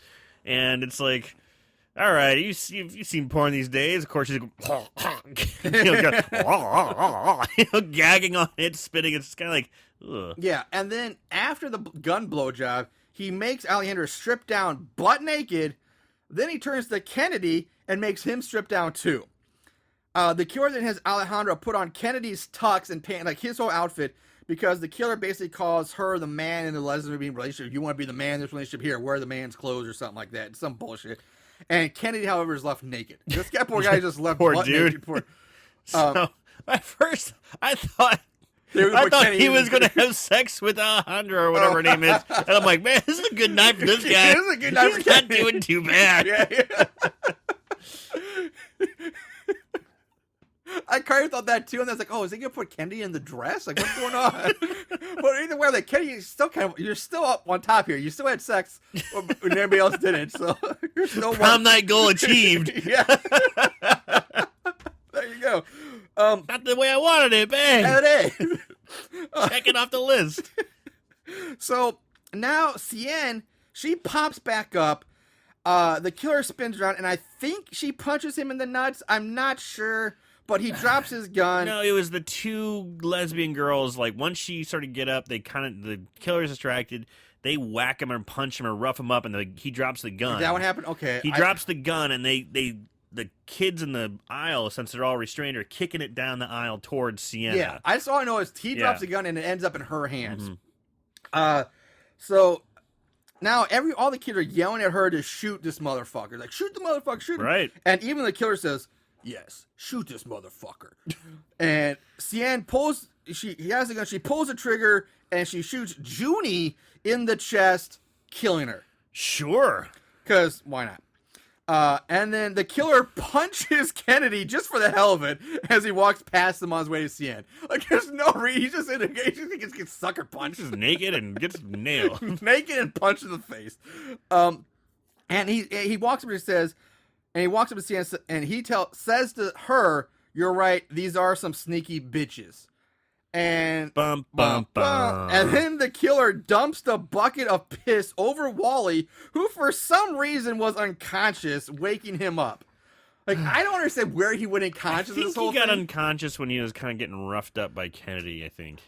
And it's like, all right, you've seen porn these days. Of course, she's gagging on it, spitting. It's kind of like, ugh. Yeah, and then after the gun blowjob, he makes Alejandra strip down butt naked. Then he turns to Kennedy and makes him strip down too. The killer then has Alejandra put on Kennedy's tux and pants, like his whole outfit, because the killer basically calls her the man in the lesbian relationship. You want to be the man in this relationship? Here, wear the man's clothes or something like that. Some bullshit. And Kennedy, however, is left naked. This guy, poor guy, just left poor butt dude. naked. Poor. So at first, I thought he was going to have sex with Alejandra or whatever her name is, and I'm like, man, this is a good night for this guy. This is a good night He's not doing too bad. Yeah. I kind of thought that too, and I was like, "Oh, is he gonna put Kennedy in the dress? Like, what's going on?" But either way, like Kennedy, you're still up on top here. You still had sex when everybody else didn't, so you're still prom night goal achieved. Yeah, there you go. Not the way I wanted it, bang. Check it off the list. So now Cien, she pops back up. The killer spins around, and I think she punches him in the nuts. I'm not sure. But he drops his gun. No, it was the two lesbian girls. Like, once she started to get up, the killer's distracted. They whack him or punch him or rough him up, and he drops the gun. Is that what happened? Okay. He drops the gun, and the kids in the aisle, since they're all restrained, are kicking it down the aisle towards Sienna. Yeah, all I know is he drops the gun, and it ends up in her hands. Mm-hmm. So now all the kids are yelling at her to shoot this motherfucker. Like, shoot the motherfucker, shoot him. Right. And even the killer says, yes, shoot this motherfucker. And Cien he has the gun, she pulls the trigger, and she shoots Junie in the chest, killing her. Sure. Because why not? And then the killer punches Kennedy just for the hell of it as he walks past him on his way to Cien. Like, there's no reason. He's just he just gets sucker punched. He's naked and gets nailed. Naked and punched in the face. And he walks up and says, and he walks up to Cien and he says to her, "You're right. These are some sneaky bitches." And bum, bum, bum. And then the killer dumps the bucket of piss over Wally, who for some reason was unconscious, waking him up. Like, I don't understand where he went unconscious. I think he got unconscious when he was kind of getting roughed up by Kennedy, I think.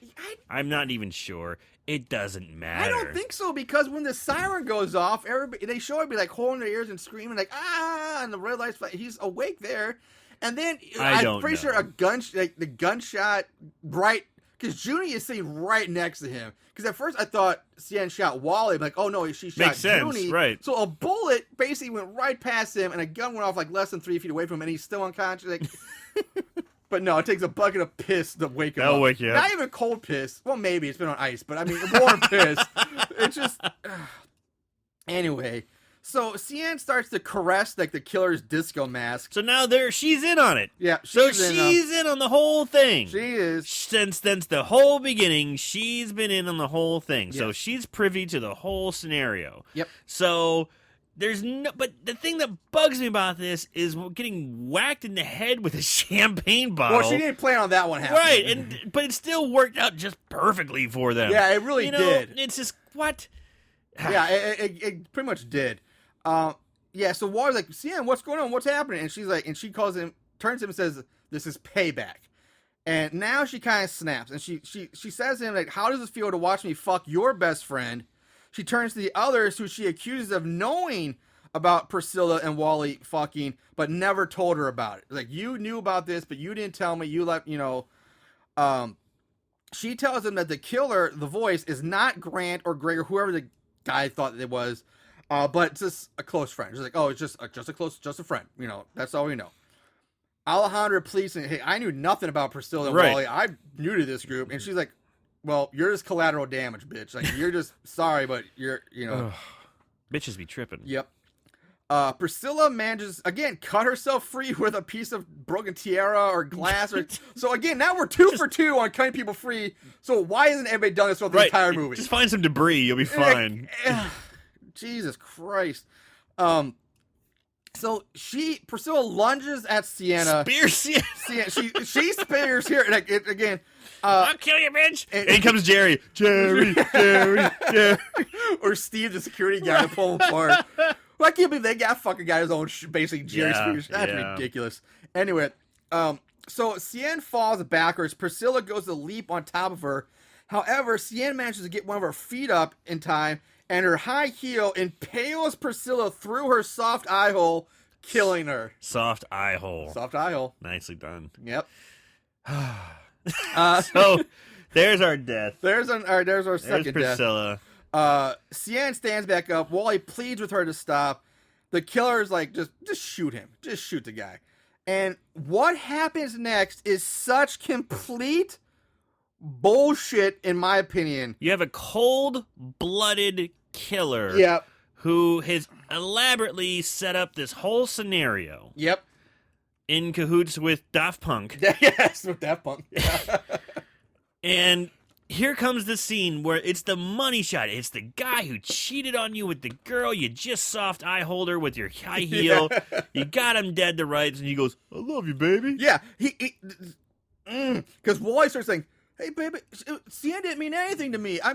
I'm not even sure. It doesn't matter. I don't think so, because when the siren goes off, they show everybody like holding their ears and screaming like, ah, and the red lights flash. He's awake there. And then I'm pretty sure the gunshot right, because Junie is sitting right next to him. Because at first I thought Cien shot Wally, like, oh no, she shot Junie. Right. So a bullet basically went right past him, and a gun went off like less than 3 feet away from him, and he's still unconscious. Like, but no, it takes a bucket of piss to wake him up. That'll wake you up. Not even cold piss. Well, maybe it's been on ice, but I mean warm piss. It's just anyway. So Cien starts to caress like the killer's disco mask. So now she's in on it. Yeah, she's in on the whole thing. She is. Since the whole beginning, she's been in on the whole thing. Yes. So she's privy to the whole scenario. Yep. So but the thing that bugs me about this is getting whacked in the head with a champagne bottle. Well, she didn't plan on that one happening. Right, but it still worked out just perfectly for them. Yeah, it really did. It's just, what? Yeah, it pretty much did. Yeah, so Walter's like, Cien, what's going on? What's happening? And she's like, and she calls him, turns to him and says, this is payback. And now she kind of snaps, and she says to him, like, how does it feel to watch me fuck your best friend? She turns to the others who she accuses of knowing about Priscilla and Wally fucking, but never told her about it. Like, you knew about this, but you didn't tell me. You let, she tells him that the killer, the voice, is not Grant or Greg or whoever the guy thought it was, but it's just a close friend. She's like, oh, it's just a friend. You know, that's all we know. Alejandra pleads, and hey, I knew nothing about Priscilla and Wally. I'm new to this group, and she's like, well, you're just collateral damage, bitch. Like, you're just sorry, but you're, you know, bitches be tripping. Yep. Priscilla manages, again, cut herself free with a piece of broken tiara or glass. So, again, now we're 2 for 2 on cutting people free. So, why hasn't everybody done this throughout the entire movie? Just find some debris. You'll be fine. Jesus Christ. So, Priscilla lunges at Sienna. Spears Sienna. She spears here. And again, I'll kill you, bitch. And in comes Jerry. Jerry. Or Steve, the security guy, to pull him apart. Well, I can't believe they got fucking guy his own basically Jerry Spears. That's ridiculous. Anyway, so Sienna falls backwards. Priscilla goes to leap on top of her. However, Sienna manages to get one of her feet up in time, and her high heel impales Priscilla through her soft eye hole, killing her. Soft eye hole. Soft eye hole. Nicely done. Yep. So there's our death. There's our second Priscilla. death. Sienna stands back up. Wally pleads with her to stop. The killer is like, just shoot him. Just shoot the guy. And what happens next is such complete bullshit, in my opinion. You have a cold-blooded killer. Yep. Who has elaborately set up this whole scenario. Yep. In cahoots with Daft Punk. Yes, with Daft Punk. And here comes the scene where it's the money shot. It's the guy who cheated on you with the girl. You just soft eye holder with your high heel. You got him dead to rights, and he goes, I love you, baby. Yeah. Because Wally starts saying, hey, baby, Sienna didn't mean anything to me. I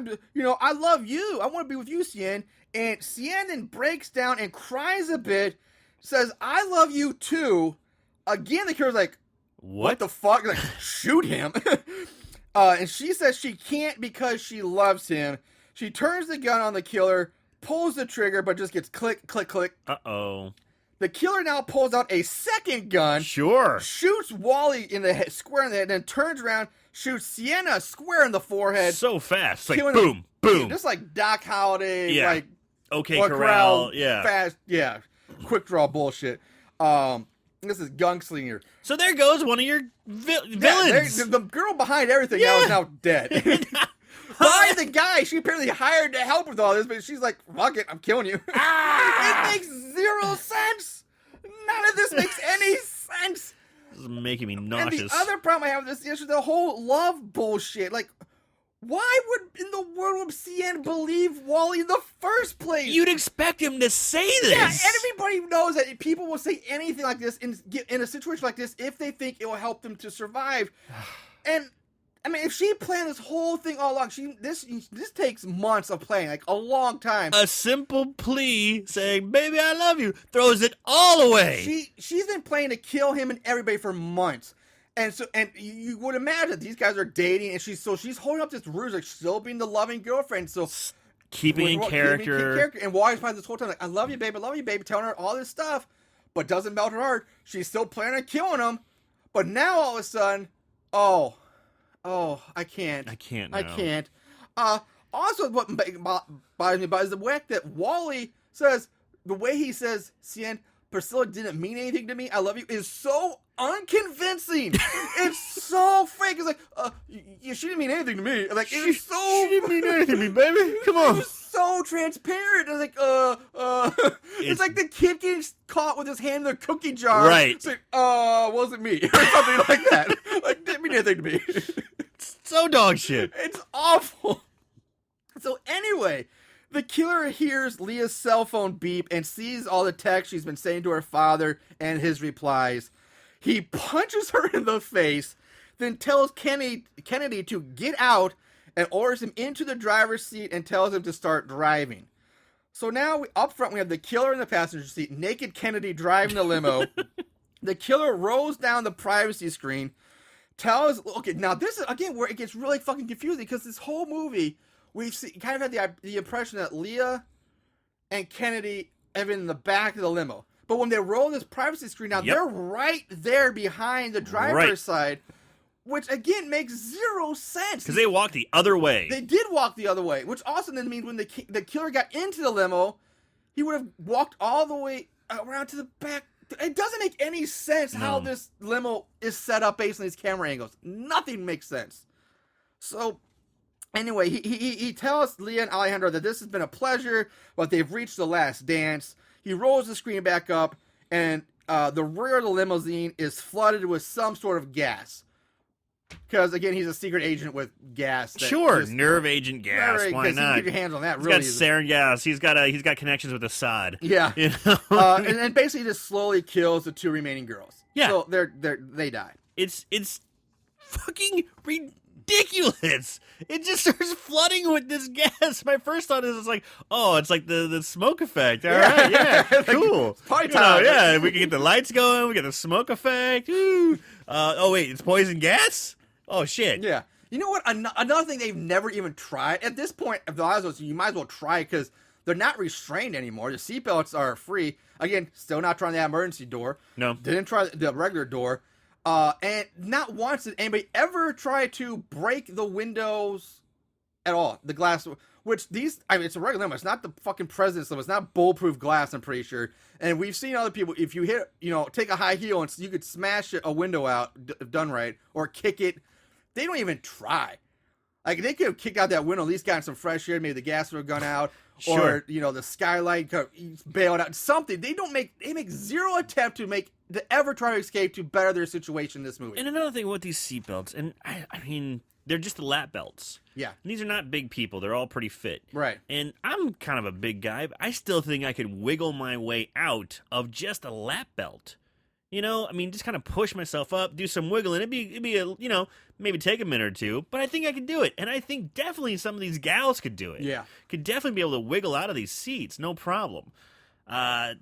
love you. I want to be with you, Sienna. And Sienna then breaks down and cries a bit, says, I love you too. Again, the killer's like, what the fuck? Like, shoot him. And she says she can't because she loves him. She turns the gun on the killer, pulls the trigger, but just gets click, click, click. Uh-oh. The killer now pulls out a second gun. Sure. Shoots Wally in the head, square in the head, then turns around, shoots Sienna square in the forehead. So fast. Like, boom, boom. Just like Doc Holliday. Yeah. Like, OK Corral. Yeah. Fast. Yeah. Quick draw bullshit. This is Gunslinger. So there goes one of your villains. The girl behind everything now is now dead. By the guy she apparently hired to help with all this, but she's like, fuck it, I'm killing you. It makes zero sense. None of this makes any sense. This is making me nauseous. And the other problem I have with this is the whole love bullshit. Like, why would in the world would Sienna believe Wally in the first place? You'd expect him to say this. Yeah, everybody knows that people will say anything like this in a situation like this if they think it will help them to survive. And I mean, if she planned this whole thing all along, this takes months of planning, like a long time. A simple plea saying, "Baby, I love you," throws it all away. She's been planning to kill him and everybody for months. And you would imagine these guys are dating, and she's holding up this ruse, like still being the loving girlfriend, so keeping in character. And Wally's probably this whole time like, I love you, baby, telling her all this stuff, but doesn't melt her heart. She's still planning on killing him, but now all of a sudden, oh, I can't. Also, what bothers me about is the way that Wally says, the way he says, Sienna, Priscilla didn't mean anything to me, I love you, is so unconvincing. It's so fake. It's like, she didn't mean anything to me. Like, she didn't mean anything to me, baby. Come on. It was so transparent. It's like, it's like the kid getting caught with his hand in the cookie jar. Right. It's like, wasn't me. Or something like that. Like, didn't mean anything to me. It's so dog shit. It's awful. So anyway, the killer hears Leah's cell phone beep and sees all the texts she's been saying to her father and his replies. He punches her in the face, then tells Kennedy to get out and orders him into the driver's seat and tells him to start driving. So now, up front, we have the killer in the passenger seat, naked Kennedy driving the limo. The killer rolls down the privacy screen, okay, now this is, again, where it gets really fucking confusing, because this whole movie, we've kind of had the impression that Leah and Kennedy have been in the back of the limo. But when they roll this privacy screen out, they're right there behind the driver's side. which again makes zero sense. Because they walked the other way. They did walk the other way, which also then means when the killer got into the limo, he would have walked all the way around to the back. It doesn't make any sense how this limo is set up based on these camera angles. Nothing makes sense. So, anyway, he tells Leah and Alejandro that this has been a pleasure, but they've reached the last dance. He rolls the screen back up, and the rear of the limousine is flooded with some sort of gas. Because, again, he's a secret agent with gas. Sure, nerve agent gas. Why not? Keep your hands on that. He's got sarin gas. He's got connections with Assad. Yeah. You know? And basically just slowly kills the two remaining girls. Yeah. So they die. It's fucking ridiculous. It just starts flooding with this gas. My first thought is, it's like the smoke effect. All right, yeah, cool. It's party time. Yeah, we can get the lights going. We get the smoke effect. Woo. Oh wait, it's poison gas. Oh shit. Yeah. You know what? Another thing they've never even tried at this point. If the odds, you might as well try because they're not restrained anymore. The seatbelts are free. Again, still not trying that emergency door. No. Didn't try the regular door. And not once did anybody ever try to break the windows at all. The glass, which it's a regular limo. It's not the fucking president's limo. It's not bulletproof glass, I'm pretty sure. And we've seen other people, if you hit, take a high heel and you could smash a window out, if done right, or kick it. They don't even try. Like, they could have kicked out that window, at least gotten some fresh air, maybe the gas would have gone out, sure. Or, the skylight bailed out, something. They make zero attempt to ever try to escape to better their situation in this movie. And another thing with these seatbelts, and I mean, they're just the lap belts. Yeah. And these are not big people. They're all pretty fit. Right. And I'm kind of a big guy, but I still think I could wiggle my way out of just a lap belt. Just kind of push myself up, do some wiggling. It'd be a, maybe take a minute or two, but I think I could do it. And I think definitely some of these gals could do it. Yeah. Could definitely be able to wiggle out of these seats, no problem. That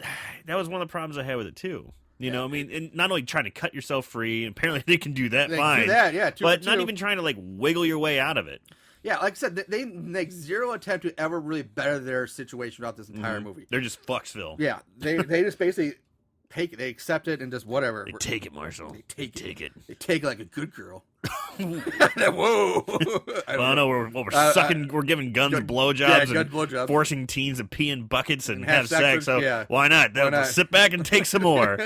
was one of the problems I had with it too. And not only trying to cut yourself free, and apparently they can do that fine. Do that, yeah. But not even trying to wiggle your way out of it. Yeah, like I said, they make zero attempt to ever really better their situation throughout this entire movie. They're just Fucksville. Yeah, they just basically they accept it and just whatever. They take it, Marshall. They take it. They take it like a good girl. Whoa! Well, no, we're sucking. We're giving guns blowjobs and blowjobs. Forcing teens to pee in buckets and have sex. So yeah. Why not? They'll sit back and take some more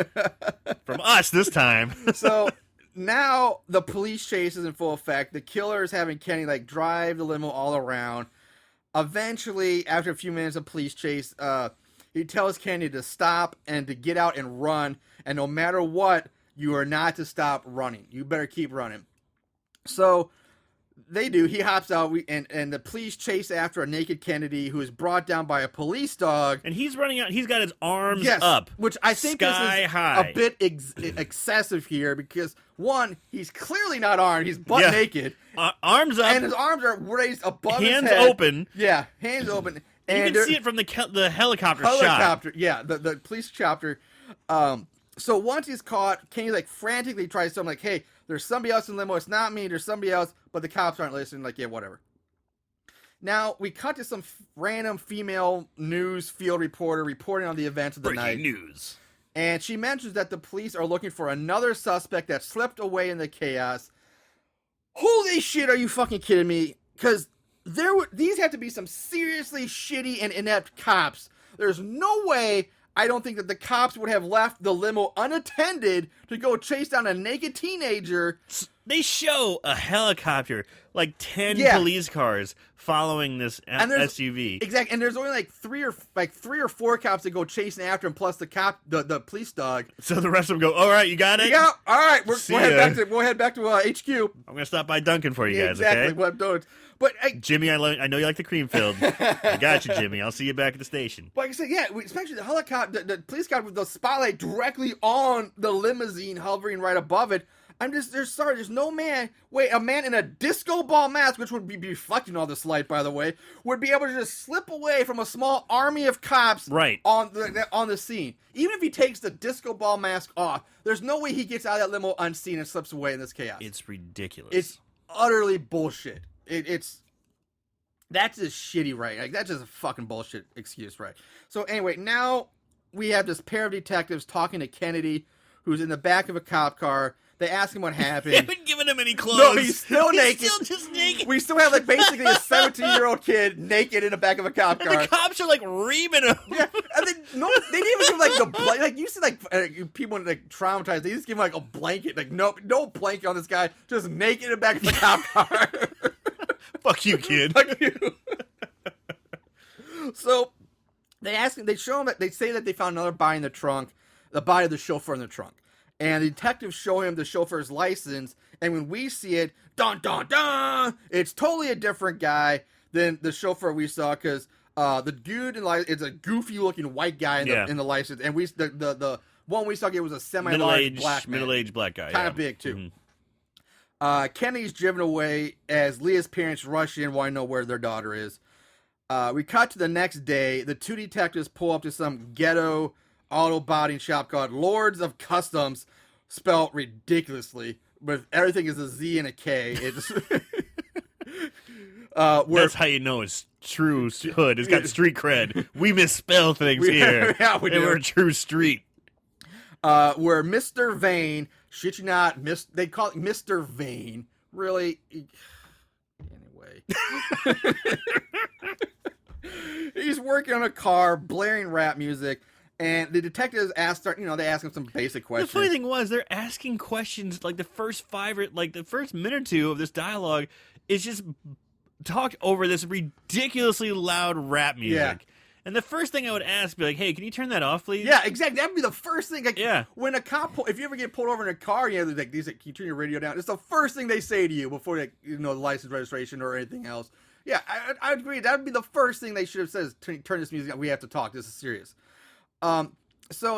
from us this time. So now the police chase is in full effect. The killer is having Kenny drive the limo all around. Eventually, after a few minutes of police chase, he tells Kenny to stop and to get out and run. And no matter what, you are not to stop running. You better keep running. So they do. He hops out, and the police chase after a naked Kennedy who is brought down by a police dog. And he's running out. He's got his arms up, which I think sky is high. A bit excessive here because, one, he's clearly not armed. He's butt naked. Arms up. And his arms are raised above his head. Hands open. Yeah, hands open. And you can see it from the helicopter shot. Yeah, the police chopper. So once he's caught, Kenny frantically tries to tell him hey, there's somebody else in the limo. It's not me. There's somebody else. But the cops aren't listening. Yeah, whatever. Now we cut to some random female news field reporter reporting on the events of the night. Breaking news. And she mentions that the police are looking for another suspect that slipped away in the chaos. Holy shit! Are you fucking kidding me? Because these have to be some seriously shitty and inept cops. There's no way. I don't think that the cops would have left the limo unattended to go chase down a naked teenager. They show a helicopter, 10 police cars following this SUV. Exactly, and there's only three or four cops that go chasing after him, plus the police dog. So the rest of them go, all right, you got it? Yeah, all right, we'll head back to HQ. I'm going to stop by Dunkin' for you guys, exactly, okay? what I'm doing. But Jimmy, I know you like the cream filled. I got you, Jimmy. I'll see you back at the station. Like I said, yeah, especially the helicopter, the police car with the spotlight directly on the limousine hovering right above it. There's no man. Wait, a man in a disco ball mask, which would be reflecting all this light, by the way, would be able to just slip away from a small army of cops on the scene. Even if he takes the disco ball mask off, there's no way he gets out of that limo unseen and slips away in this chaos. It's ridiculous. It's utterly bullshit. That's just shitty, right? That's just a fucking bullshit excuse, right? So anyway, now we have this pair of detectives talking to Kennedy, who's in the back of a cop car. They ask him what They happened. haven't given him any clothes. No, he's still naked. He's still just naked. We still have like basically a 17-year-old kid naked in the back of a cop car. And the cops are like reaming him. Yeah, and they didn't even give like the like you see like people like traumatized. They just give him like a blanket. Like no blanket on this guy, just naked in the back of the cop car. Fuck you, kid. Fuck you. So they show him that they say that they found another body in the trunk, the body of the chauffeur in the trunk. And the detectives show him the chauffeur's license, and when we see it, dun dun dun, it's totally a different guy than the chauffeur we saw, because the dude in is a goofy looking white guy in the license, and the one we saw it was a semi-large black man, middle-aged black guy, kind of big too. Kenny's driven away as Leah's parents rush in, want to know where their daughter is. We cut to the next day. The two detectives pull up to some ghetto auto body shop called Lords of Customs, spelled ridiculously, but everything is a Z and a K. It's that's how you know it's true hood. It's got street cred. We misspell things here. Yeah, we do. We're a true street. Where Mr. Vane, shit you not, they call it Mr. Vane. Really? Anyway. He's working on a car, blaring rap music. And the detectives ask him some basic questions. The funny thing was, they're asking questions like the first minute or two of this dialogue is just talked over this ridiculously loud rap music. Yeah. And the first thing I would ask, be like, hey, can you turn that off, please? Yeah, exactly. That'd be the first thing. Like, yeah. When a cop, if you ever get pulled over in a car, they're like, can you turn your radio down? It's the first thing they say to you before the license registration or anything else. Yeah, I agree. That would be the first thing they should have said is turn this music on. We have to talk. This is serious. So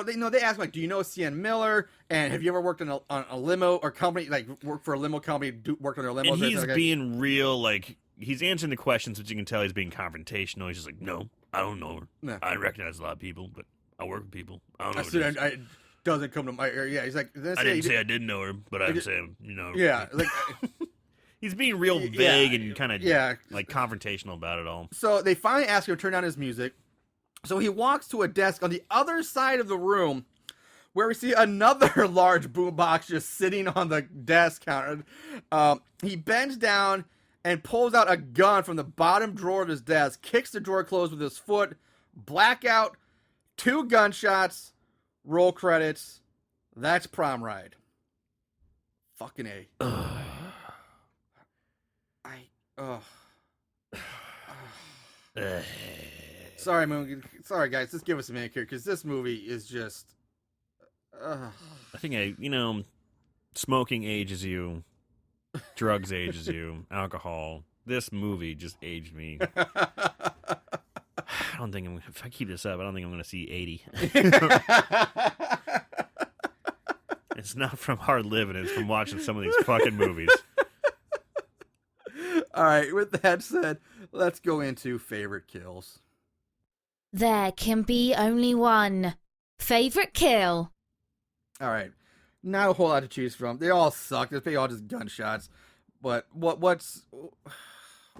they ask like, do you know CN Miller? And have you ever worked on a limo or company, like worked for a limo company, worked on their limos? And he's being real, like he's answering the questions, but you can tell he's being confrontational. He's just like, no, I don't know her. No. I recognize a lot of people, but I work with people. I don't know. It doesn't come to my area. Yeah, he's like, I didn't say I didn't know her, but I'm saying, Yeah, like he's being real vague and kind of like confrontational about it all. So they finally ask him to turn down his music. So he walks to a desk on the other side of the room where we see another large boombox just sitting on the desk counter. He bends down and pulls out a gun from the bottom drawer of his desk, kicks the drawer closed with his foot, blackout, 2 gunshots, roll credits. That's Prom Ride. Fucking A. Sorry, Moon. Sorry, guys. Just give us a minute here, because this movie is just. I think smoking ages you, drugs ages you, alcohol. This movie just aged me. I don't think if I keep this up, I don't think I'm going to see 80. It's not from hard living. It's from watching some of these fucking movies. All right. With that said, let's go into favorite kills. There can be only one. Favorite kill. All right. Not a whole lot to choose from. They all suck. They all just gunshots. But what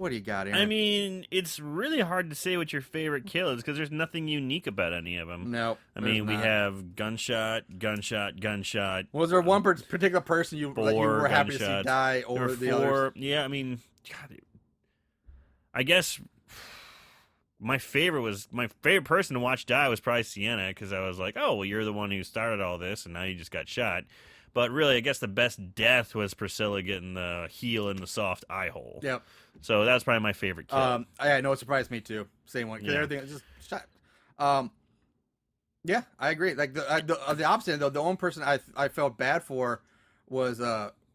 do you got, Aaron? I mean, it's really hard to say what your favorite kill is because there's nothing unique about any of them. No. I mean, we have gunshot. Was there one particular person you were happy to see die over the others? Yeah, I mean, God, I guess my favorite person to watch die was probably Sienna, because I was like, oh, well, you're the one who started all this, and now you just got shot. But really, I guess the best death was Priscilla getting the heel in the soft eye hole. Yep. So that's probably my favorite kill. I know, it surprised me too. Same one. Because everything was just shot. Yeah, I agree. Like the opposite though, the only person I felt bad for was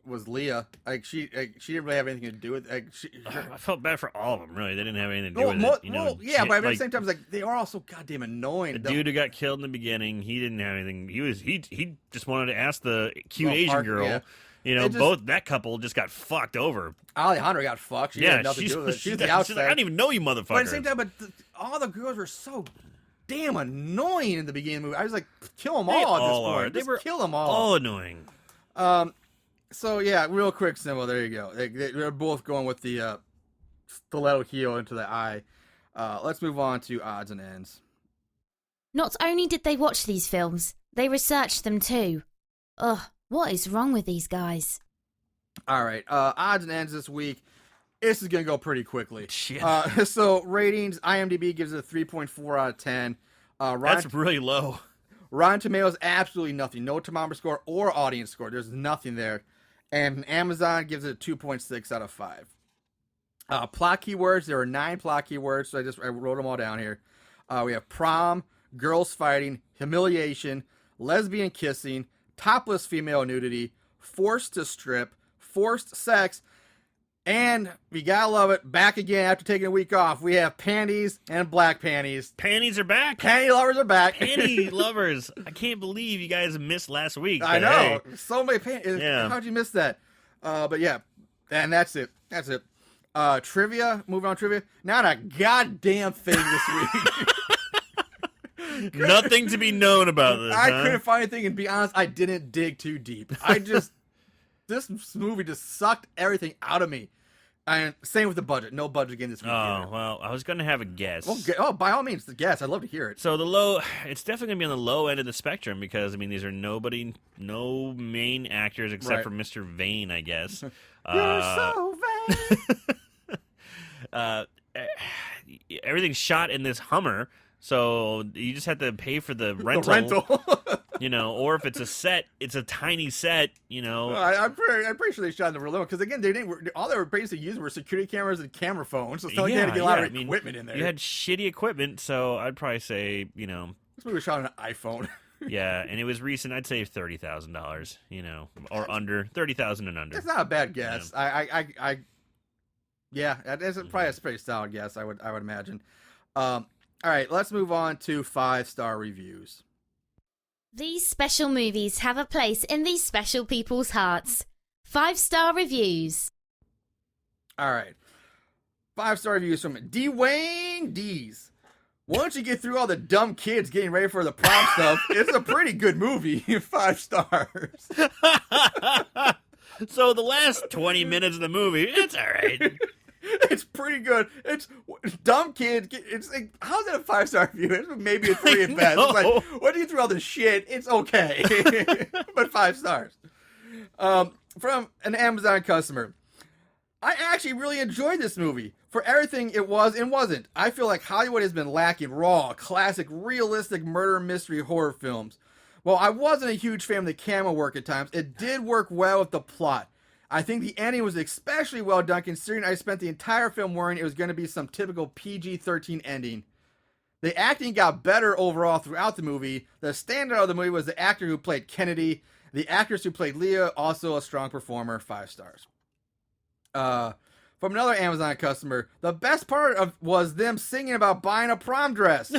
Leah. Like she didn't really have anything to do with. Like I felt bad for all of them. Really, they didn't have anything to do with it. Yeah, but at the same time, like they are all so goddamn annoying. The dude who got killed in the beginning, he didn't have anything. He just wanted to ask the cute Asian girl. Yeah. Both that couple just got fucked over. Alejandra got fucked. She had nothing to do with it. She's the outside. I don't even know you, motherfucker. But at the same time, all the girls were so damn annoying in the beginning of the movie. I was like, kill them all at this point. They were kill them all. All annoying. So yeah, real quick, symbol. There you go. They're both going with the stiletto heel into the eye. Let's move on to odds and ends. Not only did they watch these films, they researched them too. Ugh, What is wrong with these guys? All right, odds and ends this week. This is going to go pretty quickly. Shit. So ratings, IMDb gives it a 3.4 out of 10. That's really low. Rotten Tomatoes, absolutely nothing. No thermometer score or audience score. There's nothing there. And Amazon gives it a 2.6 out of 5. Plot keywords, there are 9 plot keywords, so I wrote them all down here. We have prom, girls fighting, humiliation, lesbian kissing, topless female nudity, forced to strip, forced sex, and we gotta love it, back again after taking a week off. We have panties and black panties. Panties are back. Panty lovers are back. Panty lovers. I can't believe you guys missed last week. I know. Hey. So many panties. Yeah. How'd you miss that? But yeah, and that's it. That's it. Trivia. Moving on, trivia. Not a goddamn thing this week. Nothing to be known about this. I couldn't find anything, and to be honest, I didn't dig too deep. This movie just sucked everything out of me. And same with the budget. No budget again this week. Oh, well, I was going to have a guess. Well, by all means, the guess. I'd love to hear it. So it's definitely going to be on the low end of the spectrum because, I mean, these are no main actors except for Mr. Vane, I guess. You're so vain. Everything's shot in this Hummer, so you just have to pay for the rental. Or if it's a set, it's a tiny set, I'm pretty sure they shot in the real because again, all they were basically using were security cameras and camera phones. So it's not like they had to get a lot of equipment in there. You had shitty equipment, so I'd probably say, this movie was shot on an iPhone. Yeah, and it was recent. I'd say $30,000, or under $30,000 and under. That's not a bad guess. Yeah. That's probably a pretty solid guess. I would imagine. All right, let's move on to 5-star reviews. These special movies have a place in these special people's hearts. 5-star reviews. All right. 5-star reviews from Dwayne D's. Once you get through all the dumb kids getting ready for the prom stuff, it's a pretty good movie. 5 stars. So the last 20 minutes of the movie, it's all right. It's pretty good. It's dumb kid. It's like, how's that a 5-star review? It's maybe a 3 at best. It's like, what do you through all this shit? It's okay, but 5 stars. From an Amazon customer, I actually really enjoyed this movie for everything it was and wasn't. I feel like Hollywood has been lacking raw, classic, realistic murder mystery horror films. While I wasn't a huge fan of the camera work at times, it did work well with the plot. I think the ending was especially well done considering I spent the entire film worrying it was going to be some typical PG-13 ending. The acting got better overall throughout the movie. The standout of the movie was the actor who played Kennedy. The actress who played Leah, also a strong performer, 5 stars. From another Amazon customer, the best part was them singing about buying a prom dress.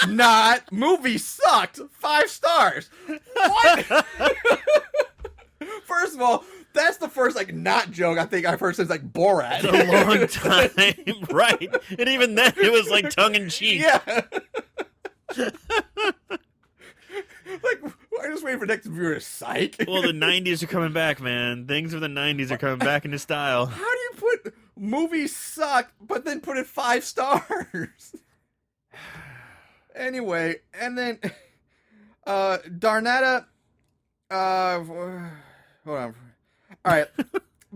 Not movie sucked. 5 stars. What? First of all, that's the first not joke I think I've heard since Borat. It's a long time, right? And even then, it was tongue in cheek. Yeah. I just waiting for next viewer to psych. Well, the 90s are coming back, man. Things of the 90s are coming back into style. How do you put movies suck, but then put it 5 stars? Anyway, and then Darnetta. Hold on. All right,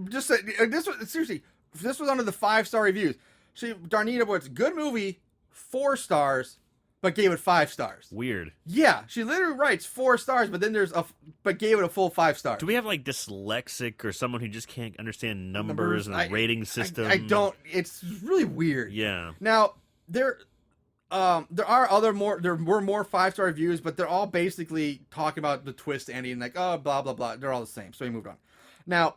just this was seriously. This was under the 5-star reviews. Darnita was good movie, 4 stars, but gave it 5 stars. Weird. Yeah, she literally writes 4 stars, but then but gave it a full 5 stars. Do we have dyslexic or someone who just can't understand numbers and the rating system? I don't. It's really weird. Yeah. Now there are there were more 5-star reviews, but they're all basically talking about the twist ending, blah blah blah. They're all the same. So we moved on. Now,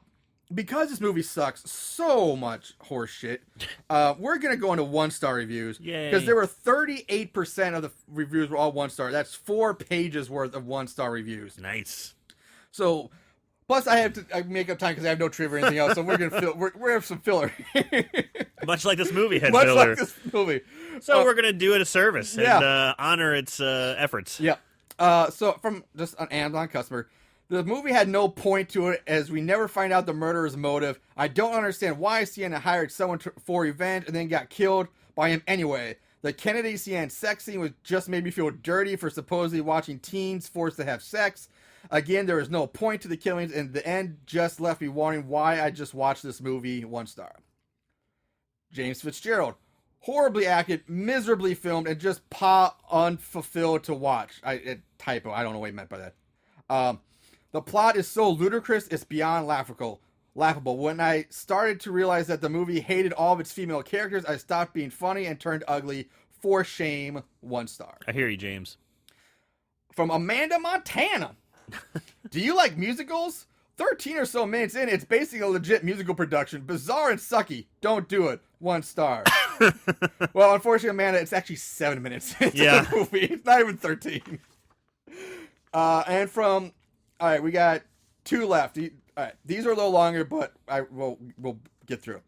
because this movie sucks so much horse shit, we're gonna go into 1-star reviews. Yay. Because there were 38% of the reviews were all 1 star. That's 4 pages worth of 1-star reviews. Nice. So, plus I have to make up time because I have no trivia or anything else. So we're gonna have some filler. Much like this movie had Much filler. like this movie. So we're gonna do it a service and honor its efforts. Yeah. So from just an Amazon customer, the movie had no point to it as we never find out the murderer's motive. I don't understand why Sienna hired someone for revenge and then got killed by him anyway. The Kennedy Sienna sex scene just made me feel dirty for supposedly watching teens forced to have sex. Again, there is no point to the killings, and the end just left me wondering why I just watched this movie. 1 star. James Fitzgerald. Horribly acted, miserably filmed, and just unfulfilled to watch. Typo. I don't know what he meant by that. The plot is so ludicrous, it's beyond laughable. When I started to realize that the movie hated all of its female characters, I stopped being funny and turned ugly. For shame. 1 star. I hear you, James. From Amanda, Montana. Do you like musicals? 13 or so minutes in, it's basically a legit musical production. Bizarre and sucky. Don't do it. 1 star. Well, unfortunately, Amanda, it's actually 7 minutes into the movie. It's not even 13. And from... All right, we got 2 left. All right, these are a little longer, but we'll get through.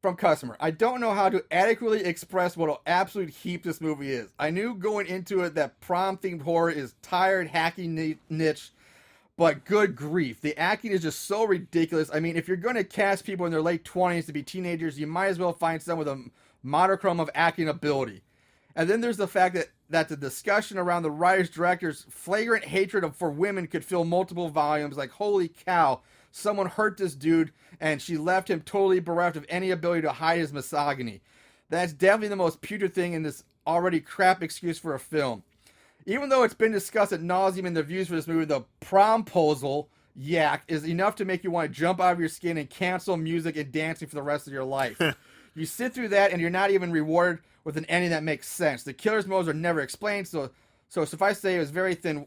From customer, I don't know how to adequately express what an absolute heap this movie is. I knew going into it that prom-themed horror is tired, hacky niche, but good grief. The acting is just so ridiculous. I mean, if you're going to cast people in their late 20s to be teenagers, you might as well find someone with a modicum of acting ability. And then there's the fact that the discussion around the writers-directors' flagrant hatred for women could fill multiple volumes. Like, holy cow, someone hurt this dude, and she left him totally bereft of any ability to hide his misogyny. That's definitely the most putrid thing in this already crap excuse for a film. Even though it's been discussed ad nauseum in the reviews for this movie, the promposal yak is enough to make you want to jump out of your skin and cancel music and dancing for the rest of your life. You sit through that, and you're not even rewarded with an ending that makes sense. The killer's motives are never explained, so suffice to say it was very thin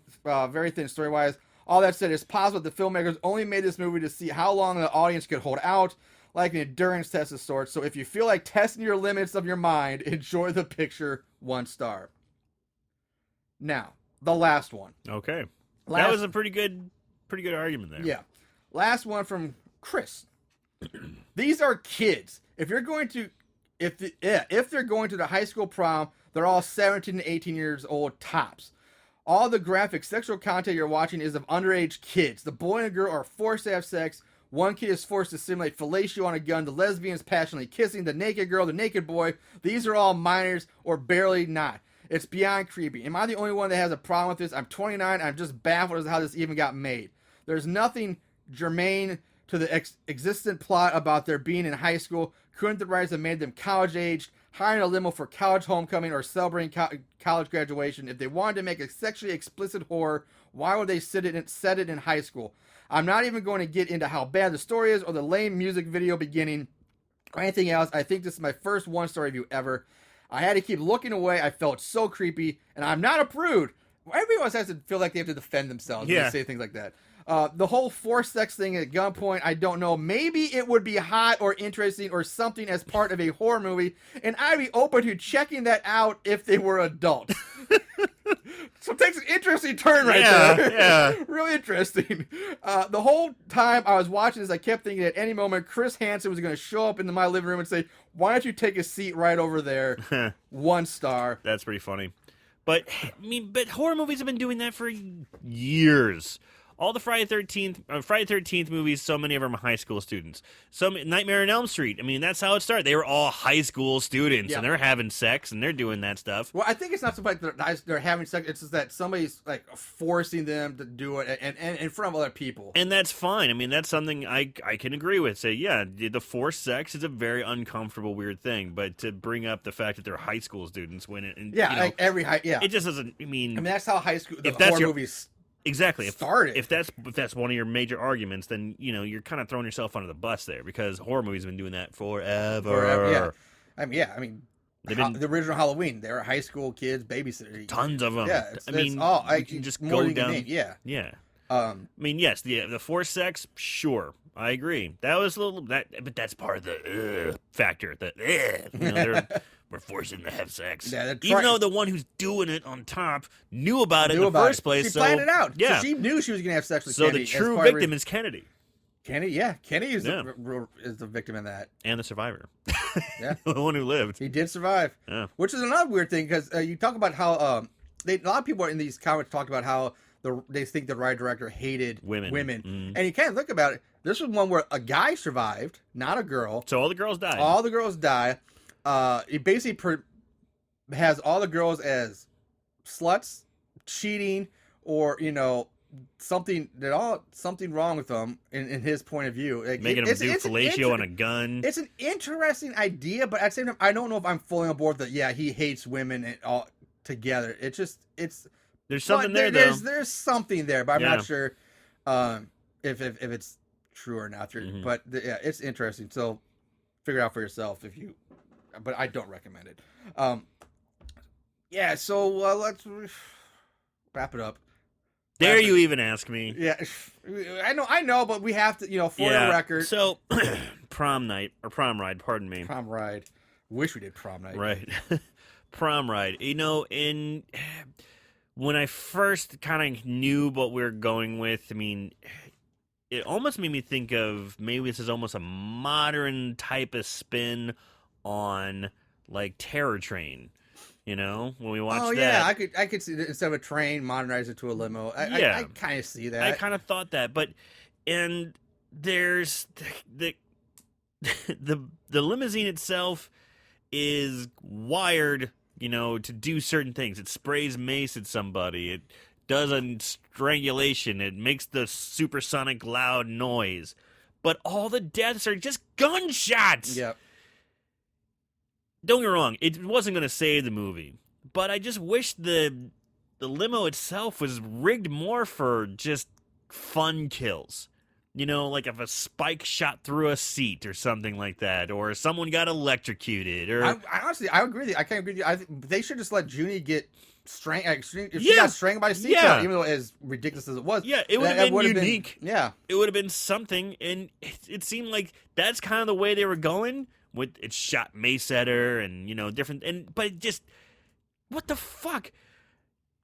story-wise. All that said, it's possible that the filmmakers only made this movie to see how long the audience could hold out, like an endurance test of sorts. So if you feel like testing your limits of your mind, enjoy the picture. 1 star. Now, the last one. Okay. That was a pretty good argument there. Yeah. Last one from Chris. These are kids. If they're going to the high school prom, they're all 17 to 18 years old tops. All the graphic sexual content you're watching is of underage kids. The boy and girl are forced to have sex. One kid is forced to simulate fellatio on a gun. The lesbians passionately kissing. The naked girl, the naked boy. These are all minors or barely not. It's beyond creepy. Am I the only one that has a problem with this? I'm 29. I'm just baffled as to how this even got made. There's nothing germane to the existent plot about their being in high school. Couldn't the writers have made them college-aged, hiring a limo for college homecoming, or celebrating college graduation? If they wanted to make a sexually explicit horror, why would they set it in high school? I'm not even going to get into how bad the story is or the lame music video beginning or anything else. I think this is my first 1-star review ever. I had to keep looking away. I felt so creepy, and I'm not a prude. Everybody always has to feel like they have to defend themselves when they say things like that. The whole forced sex thing at gunpoint, I don't know. Maybe it would be hot or interesting or something as part of a horror movie, and I'd be open to checking that out if they were adults. So it takes an interesting turn right there. Yeah. Really interesting. The whole time I was watching this, I kept thinking at any moment Chris Hansen was going to show up into my living room and say, why don't you take a seat right over there? 1 star. That's pretty funny. But horror movies have been doing that for years. All the Friday 13th movies, so many of them are high school students. Nightmare on Elm Street, that's how it started. They were all high school students, and they're having sex, and they're doing that stuff. Well, I think it's not so much they're having sex, it's just that somebody's like forcing them to do it and in front of other people. And that's fine. That's something I can agree with. Say, yeah, the forced sex is a very uncomfortable, weird thing, but to bring up the fact that they're high school students when it... it just doesn't, that's how high school, horror movies... Exactly. Started. If that's one of your major arguments, then you're kind of throwing yourself under the bus there, because horror movies have been doing that forever. Yeah. The original Halloween, they were high school kids, babysitters. Tons of them. Yeah, you can just go down. Yeah. Yes, the forced sex, sure. I agree. That was but that's part of the factor. We're forcing them to have sex. Yeah, even though the one who's doing it on top knew about it in the first place. She planned it out. Yeah. So she knew she was going to have sex with Kennedy. So the true victim is Kennedy. Kenny is the victim in that. And the survivor. Yeah. The one who lived. He did survive. Yeah. Which is another weird thing, because you talk about how a lot of people in these comments talk about how they think the writer-director hated women. Mm. And you can't look about it. This was one where a guy survived, not a girl. So all the girls died. All the girls die. He basically has all the girls as sluts, cheating, or something wrong with him in his point of view. Like, Making him do fellatio on a gun. It's an interesting idea, but at the same time, I don't know if I'm fully on board that. Yeah, he hates women and all together. It's there's something there though. There's something there, but I'm not sure if it's true or not. But yeah, it's interesting. So figure it out for yourself if you. But I don't recommend it. Yeah. So let's wrap it up. Dare you even ask me? Yeah, I know, but we have to, for the record. So, prom ride, pardon me. Prom ride. Wish we did prom night. Right. Prom ride. When I first kind of knew what we were going with, I mean, it almost made me think of maybe this is almost a modern type of spin on, like, Terror Train. When we watched that. Oh, yeah, I could see that instead of a train, modernize it to a limo. I kind of see that. I kind of thought that, and there's the limousine itself is wired, to do certain things. It sprays mace at somebody. It does a strangulation. It makes the supersonic loud noise. But all the deaths are just gunshots. Yep. Don't get me wrong, it wasn't going to save the movie, but I just wish the limo itself was rigged more for just fun kills. Like if a spike shot through a seat or something like that, or someone got electrocuted. Or I honestly, I agree with you. I can't agree with you. I think they should just let Junie get strangled. If she got strangled by a seat, even though as ridiculous as it was, it would have been unique. It would have been something, and it seemed like that's kind of the way they were going. With it shot mace at her and different but it just what the fuck?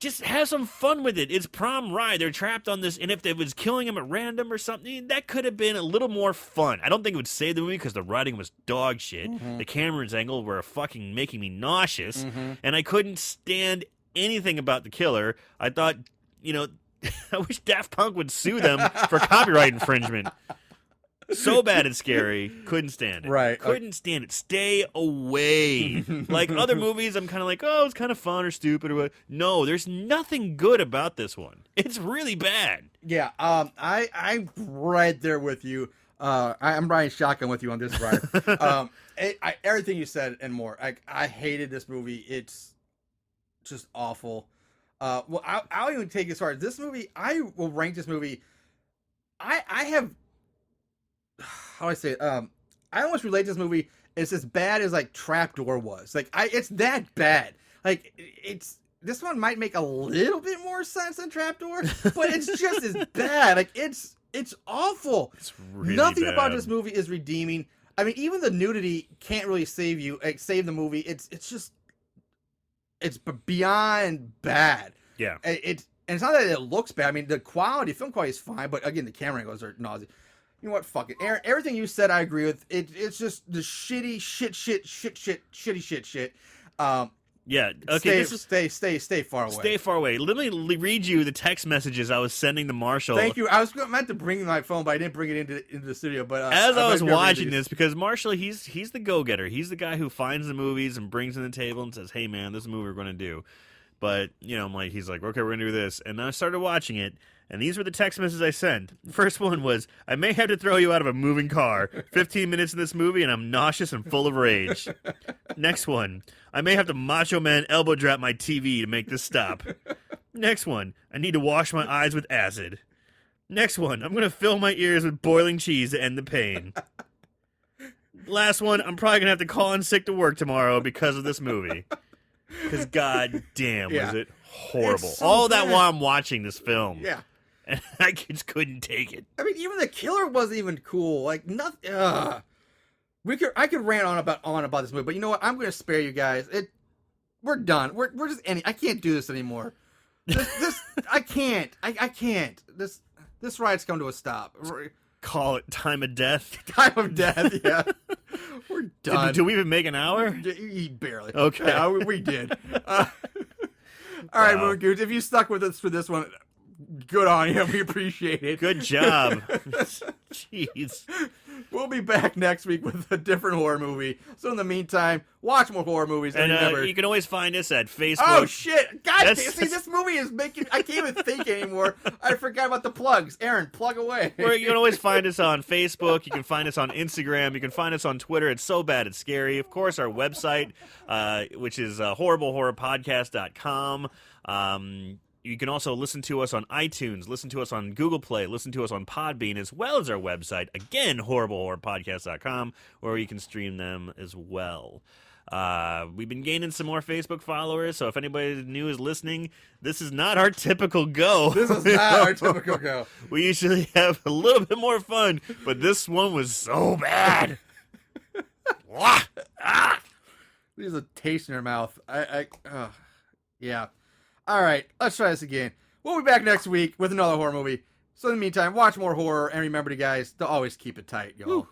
Just have some fun with it. It's prom ride. They're trapped on this, and if it was killing them at random or something, that could have been a little more fun. I don't think it would save the movie because the writing was dog shit. The camera's angle were fucking making me nauseous, and I couldn't stand anything about the killer. I thought, I wish Daft Punk would sue them for copyright infringement. So bad it's scary. Couldn't stand it. Right. Couldn't stand it. Stay away. Like other movies, I'm kind of like, oh, it's kind of fun or stupid or what. No, there's nothing good about this one. It's really bad. Yeah. I'm right there with you. I'm riding shotgun with you on this ride. Everything you said and more. I hated this movie. It's just awful. Well, I'll even take it as far as this movie. I will rank this movie. I have. How do I say it? I almost relate this movie. It's as bad as like Trapdoor was. Like it's that bad. Like this one might make a little bit more sense than Trapdoor, but it's just as bad. Like it's awful. It's really Nothing bad. about this movie is redeeming. I mean, even the nudity can't really save the movie. It's beyond bad. Yeah. And it's not that it looks bad. I mean, the film quality is fine, but again, the camera angles are nauseous. You know what? Fuck it. Aaron, everything you said, I agree with. It's just the shitty shit. Yeah. Okay. Stay far away. Stay far away. Let me read you the text messages I was sending to Marshall. Thank you. I was meant to bring my phone, but I didn't bring it into the studio. But as I was watching this, because Marshall, he's the go-getter. He's the guy who finds the movies and brings them to the table and says, "Hey, man, this is a movie we're going to do." But I'm like, he's like, "Okay, we're going to do this," and then I started watching it. And these were the text messages I sent. The first one was, I may have to throw you out of a moving car. 15 minutes in this movie, and I'm nauseous and full of rage. Next one, I may have to Macho Man elbow drop my TV to make this stop. Next one, I need to wash my eyes with acid. Next one, I'm going to fill my ears with boiling cheese to end the pain. Last one, I'm probably going to have to call in sick to work tomorrow because of this movie. Because goddamn, was it horrible. So all bad. that while I'm watching this film. Yeah. And I just couldn't take it. I mean, even the killer wasn't even cool. Like nothing. I could rant on about this movie, but you know what? I'm going to spare you guys. We're done. We're just ending. I can't do this anymore. This I can't. I can't. This ride's come to a stop. Call it time of death. Time of death. Yeah. We're done. Did we even make an hour? Barely. Okay. Yeah, we did. All right, Moon Goose. If you stuck with us for this one, good on you. We appreciate it. Good job. Jeez. We'll be back next week with a different horror movie. So in the meantime, watch more horror movies. And remember, you can always find us at Facebook. Oh, shit. God, see, this movie is making... I can't even think anymore. I forgot about the plugs. Aaron, plug away. You can always find us on Facebook. You can find us on Instagram. You can find us on Twitter. It's So Bad It's Scary. Of course, our website, which is horriblehorrorpodcast.com. You can also listen to us on iTunes, listen to us on Google Play, listen to us on Podbean, as well as our website, again, horriblehorrorpodcast.com, where you can stream them as well. We've been gaining some more Facebook followers, so if anybody new is listening, this is not our typical go. This is not our typical go. We usually have a little bit more fun, but this one was so bad. There's a taste in your mouth. Yeah. All right, let's try this again. We'll be back next week with another horror movie. So in the meantime, watch more horror, and remember, guys, to always keep it tight, y'all. Woo.